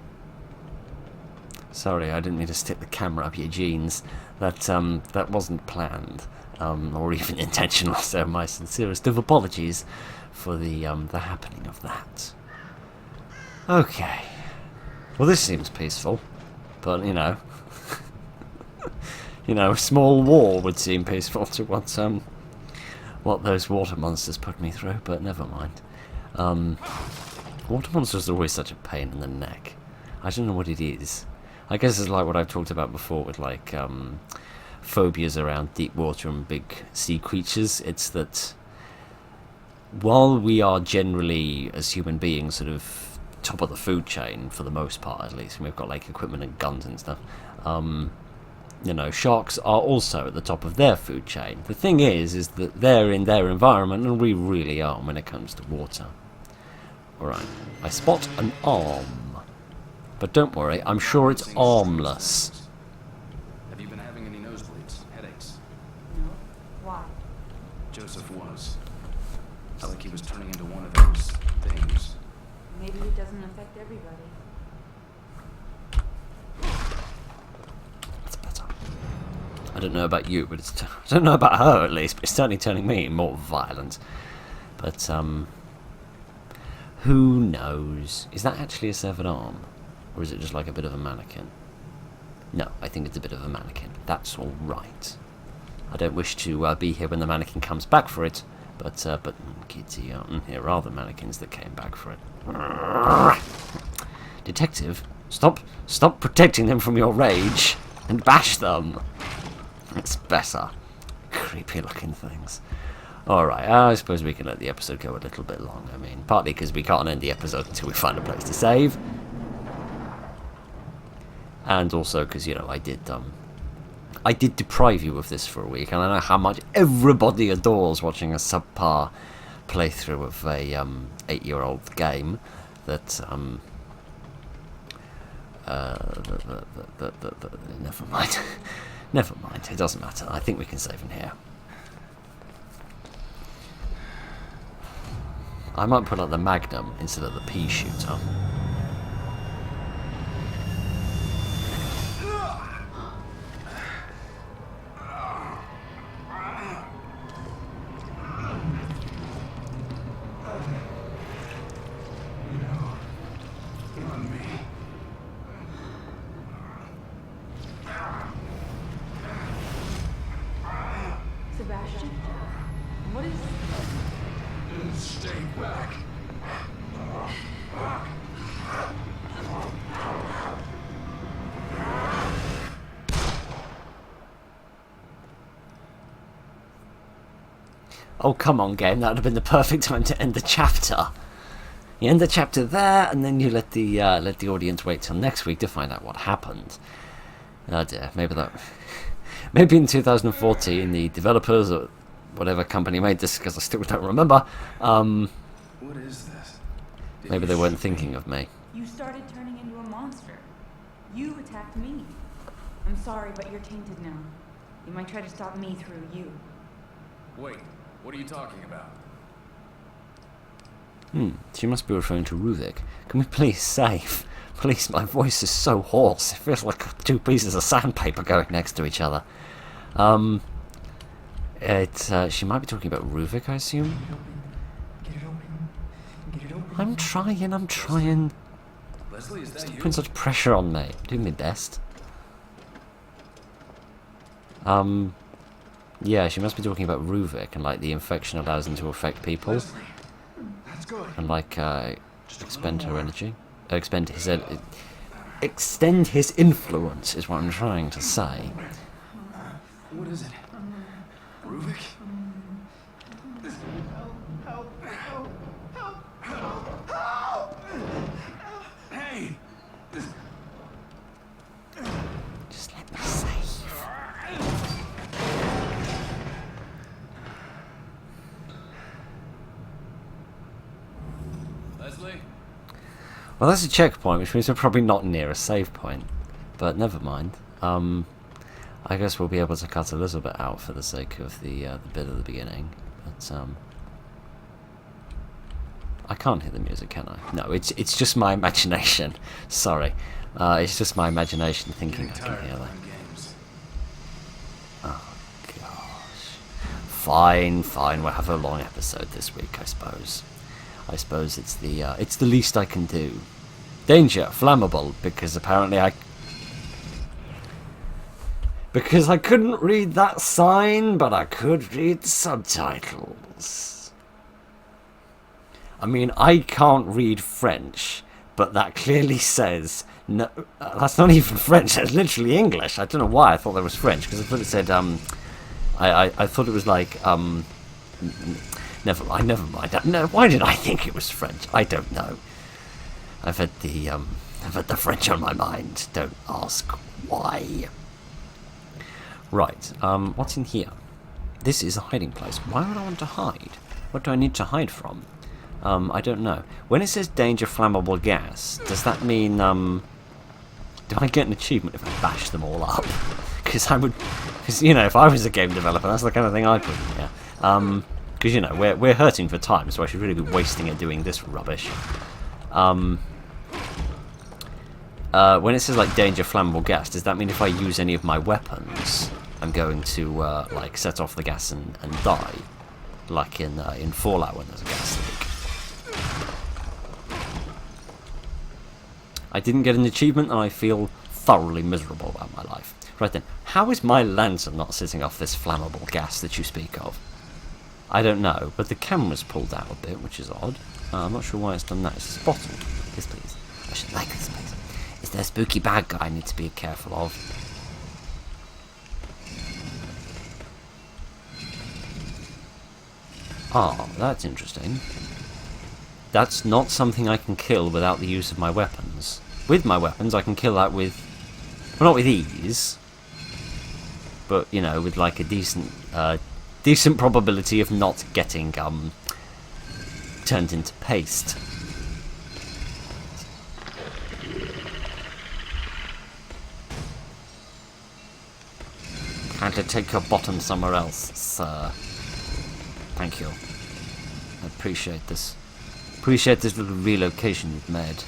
Sorry, I didn't mean to stick the camera up your jeans. That wasn't planned, or even intentional, so my sincerest of apologies for the happening of that. Okay. Well, this seems peaceful, but, you know... you know, a small war would seem peaceful to what those water monsters put me through, but never mind. Water monsters are always such a pain in the neck. I don't know what it is. I guess it's like what I've talked about before with, like, phobias around deep water and big sea creatures. It's that while we are generally, as human beings, sort of top of the food chain for the most part, at least. We've got like equipment and guns and stuff. You know, sharks are also at the top of their food chain. The thing is that they're in their environment and we really aren't when it comes to water. Alright, I spot an arm. But don't worry, I'm sure it's armless. Have you been having any nosebleeds, headaches? No. Why? Joseph was. It's like he was turning into one of those things. Maybe it doesn't affect everybody. That's better. I don't know about you, but I don't know about her at least, but it's certainly turning me more violent. But, who knows? Is that actually a severed arm? Or is it just like a bit of a mannequin? No, I think it's a bit of a mannequin. That's alright. I don't wish to be here when the mannequin comes back for it, but Kitty, here are the mannequins that came back for it. Detective, stop protecting them from your rage and bash them. It's better. Creepy looking things. Alright, I suppose we can let the episode go a little bit long. I mean, partly because we can't end the episode until we find a place to save. And also because, you know, I did deprive you of this for a week, and I know how much everybody adores watching a subpar playthrough of a 8-year-old game that never mind. Never mind, it doesn't matter. I think we can save in here. I might put out the Magnum instead of the pea shooter. Sebastian, what is... Stay back. Oh, come on, game. That would have been the perfect time to end the chapter. You end the chapter there, and then you let the audience wait till next week to find out what happened. Oh dear, maybe in 2014, the developers or whatever company made this, because I still don't remember. What is this? Maybe they weren't thinking of me. You started turning into a monster. You attacked me. I'm sorry, but you're tainted now. You might try to stop me through you. Wait, what are you talking about? She must be referring to Ruvik. Can we please save? Please, my voice is so hoarse. It feels like two pieces of sandpaper going next to each other. She might be talking about Ruvik, I assume? Get it open. Get it open. I'm trying. Leslie, is that Stop you? putting such pressure on me. I'm doing my best. Yeah, she must be talking about Ruvik and like the infection allows him to affect people. Leslie, that's good. And like expend her energy. Extend his influence is what I'm trying to say. What is it? Ruvik? Help! Hey! Just let me save. Leslie? Well, that's a checkpoint, which means we're probably not near a save point. But never mind. I guess we'll be able to cut a little bit out for the sake of the bit at the beginning. But I can't hear the music, can I? No, it's just my imagination. Sorry, it's just my imagination thinking I can hear that. Oh gosh. Fine. We'll have a long episode this week, I suppose. I suppose it's the least I can do. Danger, flammable, because apparently I couldn't read that sign, but I could read the subtitles. I mean, I can't read French, but that clearly says no. That's not even French. That's literally English. I don't know why I thought that was French, because I thought it said I thought it was like Never mind. No, why did I think it was French? I don't know. I've had the French on my mind. Don't ask why. Right, what's in here? This is a hiding place. Why would I want to hide? What do I need to hide from? I don't know. When it says danger flammable gas, does that mean, do I get an achievement if I bash them all up? Because you know, if I was a game developer, that's the kind of thing I'd put in here. Because, you know, we're hurting for time, so I should really be wasting it doing this rubbish. When it says, like, danger flammable gas, does that mean if I use any of my weapons, I'm going to, like, set off the gas and die? Like in Fallout when there's a gas leak. I didn't get an achievement and I feel thoroughly miserable about my life. Right then, how is my lantern not sitting off this flammable gas that you speak of? I don't know, but the camera's pulled out a bit, which is odd. I'm not sure why it's done that. It's spotted. Yes, please. I should like this place. Is there a spooky bad guy I need to be careful of? Ah, that's interesting. That's not something I can kill without the use of my weapons. With my weapons, I can kill that with... well, not with ease. But, you know, with like a decent probability of not getting, turned into paste. Can't I take your bottom somewhere else, sir? Thank you. I appreciate this. Appreciate this little relocation you've made.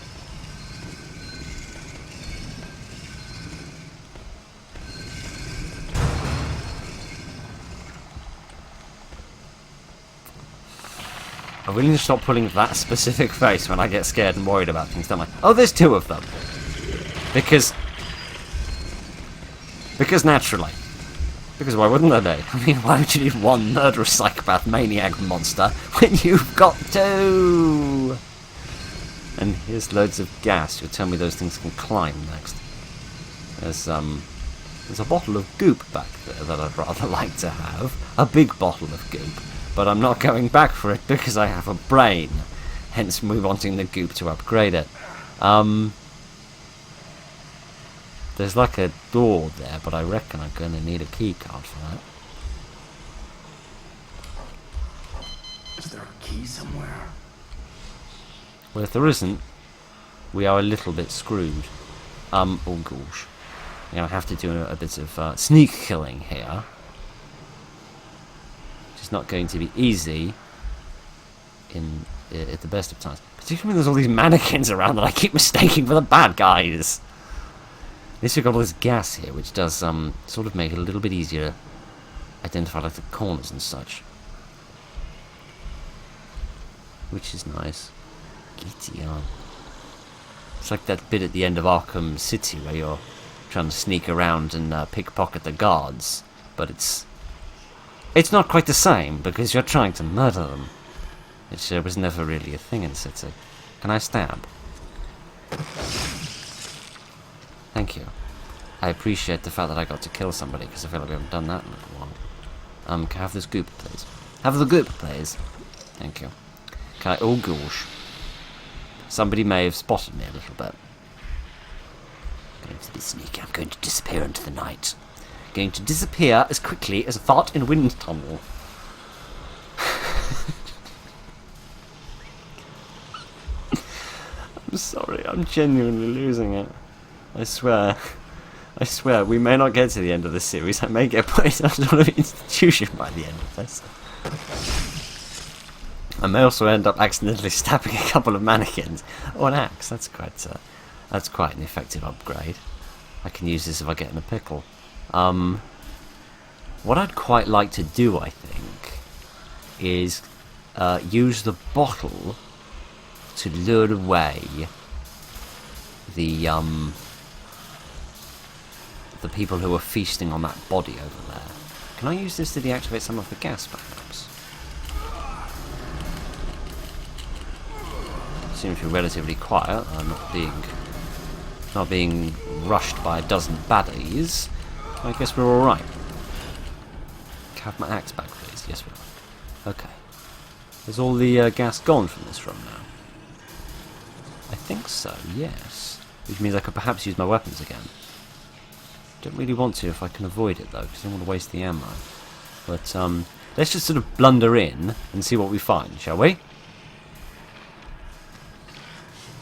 I really need to stop pulling that specific face when I get scared and worried about things, don't I? Oh, there's two of them. Because naturally. Because why wouldn't there be? I mean, why would you need one murderous psychopath maniac monster when you've got two? And here's loads of gas. You'll tell me those things can climb next. There's a bottle of goop back there that I'd rather like to have. A big bottle of goop. But I'm not going back for it because I have a brain. Hence me wanting the goop to upgrade it. There's like a door there, but I reckon I'm going to need a key card for that. Is there a key somewhere? Well, if there isn't, we are a little bit screwed. Oh gosh. I'm going to have to do a bit of sneak killing here. Which is not going to be easy at the best of times. Particularly when there's all these mannequins around that I keep mistaking for the bad guys. At least we've got all this gas here, which does sort of make it a little bit easier to identify like the corners and such. Which is nice. Giddy on. It's like that bit at the end of Arkham City where you're trying to sneak around and pickpocket the guards, but it's not quite the same because you're trying to murder them, which was never really a thing in City. Can I stab? Thank you. I appreciate the fact that I got to kill somebody because I feel like we haven't done that in a little while. Can I have this goop, please? Have the goop, please. Thank you. Can I... oh gosh. Somebody may have spotted me a little bit. I'm going to be sneaky. I'm going to disappear into the night. Going to disappear as quickly as a fart in a wind tunnel. I'm sorry. I'm genuinely losing it. I swear, we may not get to the end of this series. I may get put in some sort of institution by the end of this. I may also end up accidentally stabbing a couple of mannequins. Oh, an axe. That's quite an effective upgrade. I can use this if I get in a pickle. What I'd quite like to do, I think, is use the bottle to lure away the people who are feasting on that body over there. Can I use this to deactivate some of the gas backups? Seems to be relatively quiet. I'm not being rushed by a dozen baddies. I guess we're all right. Can I have my axe back, please? Yes, we are. Okay. Is all the gas gone from this room now? I think so, yes. Which means I could perhaps use my weapons again. Don't really want to if I can avoid it though, because I don't want to waste the ammo. But let's just sort of blunder in and see what we find, shall we?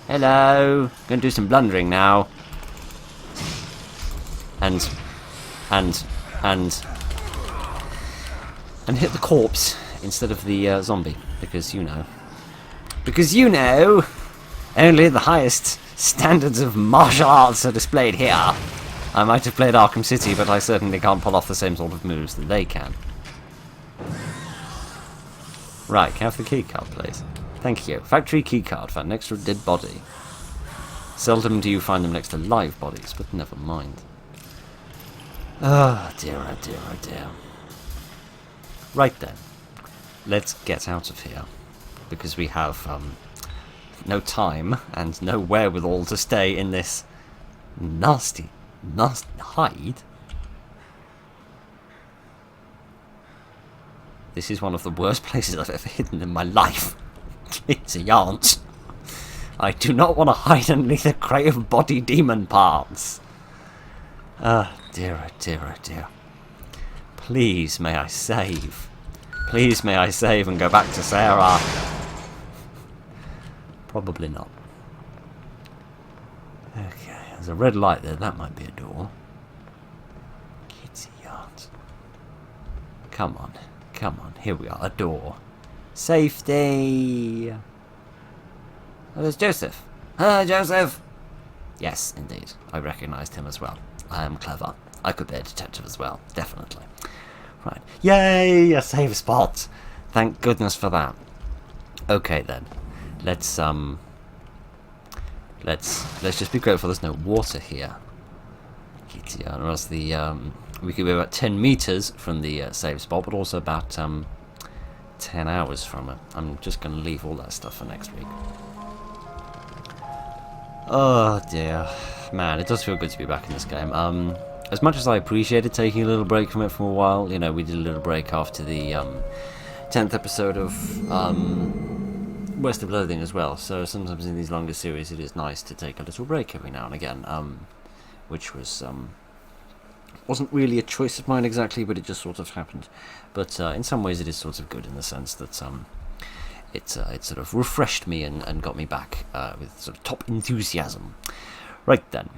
Hello! Gonna do some blundering now. And hit the corpse instead of the zombie, because you know. Because you know, only the highest standards of martial arts are displayed here. I might have played Arkham City, but I certainly can't pull off the same sort of moves that they can. Right, can I have the keycard, please? Thank you. Factory keycard found next to a dead body. Seldom do you find them next to live bodies, but never mind. Oh dear, oh dear, oh dear. Right then, let's get out of here, because we have no time and no wherewithal to stay in this nasty hide. This is one of the worst places I've ever hidden in my life. It's a yarn. I do not want to hide underneath a crate of body demon parts. Ah, dear, oh dear, oh dear. Please may I save. Please may I save and go back to Sarah. Probably not. Okay, there's a red light there. That might be a door. Kitty yard. Come on. Come on. Here we are. A door. Safety. Oh, there's Joseph. Joseph! Yes, indeed. I recognised him as well. I am clever. I could be a detective as well. Definitely. Right. Yay! A safe spot! Thank goodness for that. Okay then. Let's just be grateful there's no water here. Or else the we could be about 10 meters from the save spot, but also about 10 hours from it. I'm just going to leave all that stuff for next week. Oh dear, man, it does feel good to be back in this game. As much as I appreciated taking a little break from it for a while, you know, we did a little break after the 10th episode of West of Loathing as well, so sometimes in these longer series it is nice to take a little break every now and again, which was wasn't really a choice of mine exactly, but it just sort of happened. But in some ways it is sort of good in the sense that it sort of refreshed me and got me back with sort of top enthusiasm. Right then.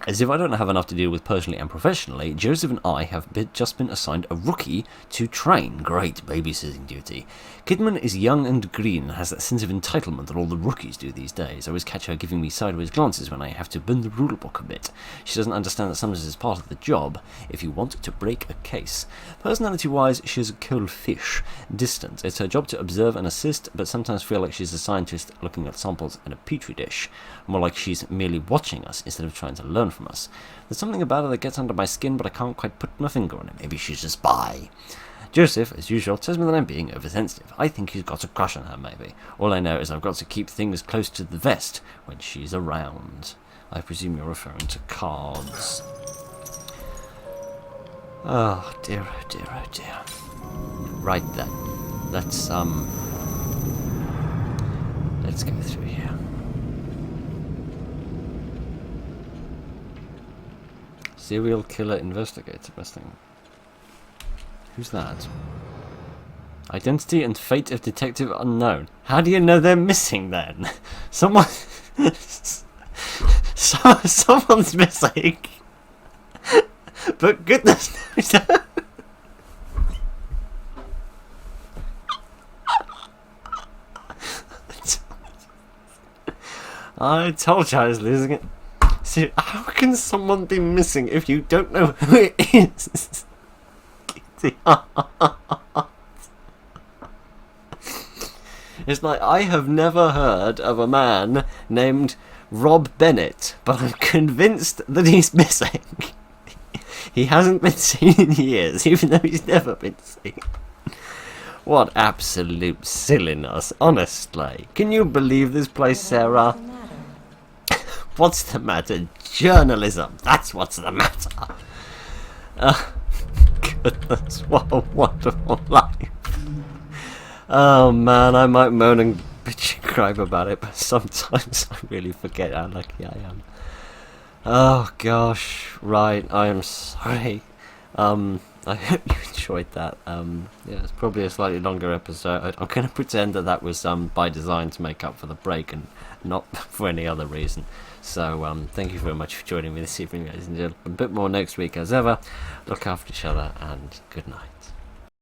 As if I don't have enough to deal with personally and professionally, Joseph and I have just been assigned a rookie to train. Great babysitting duty. Kidman is young and green and has that sense of entitlement that all the rookies do these days. I always catch her giving me sideways glances when I have to bend the rulebook a bit. She doesn't understand that sometimes it's part of the job if you want to break a case. Personality-wise, she's a cold fish. Distant. It's her job to observe and assist, but sometimes feel like she's a scientist looking at samples in a petri dish. More like she's merely watching us instead of trying to learn from us. There's something about her that gets under my skin, but I can't quite put my finger on it. Maybe she's a spy. Joseph, as usual, tells me that I'm being oversensitive. I think he's got a crush on her, maybe. All I know is I've got to keep things close to the vest when she's around. I presume you're referring to cards. Oh dear, oh dear, oh dear. Right then. Let's go through here. Serial killer investigator, best thing. Who's that? Identity and fate of detective unknown. How do you know they're missing then? Someone's missing. But goodness knows. I told you I was losing it. See, how can someone be missing if you don't know who it is? It's like, I have never heard of a man named Rob Bennett, but I'm convinced that he's missing. He hasn't been seen in years, even though he's never been seen. What absolute silliness, honestly. Can you believe this place, Sarah? What's the matter? Journalism. That's what's the matter. Goodness, what a wonderful life. Oh man, I might moan and bitch and describe about it, but sometimes I really forget how lucky I am. Oh gosh, right, I am sorry. I hope you enjoyed that. Yeah, it's probably a slightly longer episode. I'm going to pretend that was by design to make up for the break and not for any other reason. So thank you very much for joining me this evening, ladies and gentlemen. A bit more next week as ever. Look after each other and good night.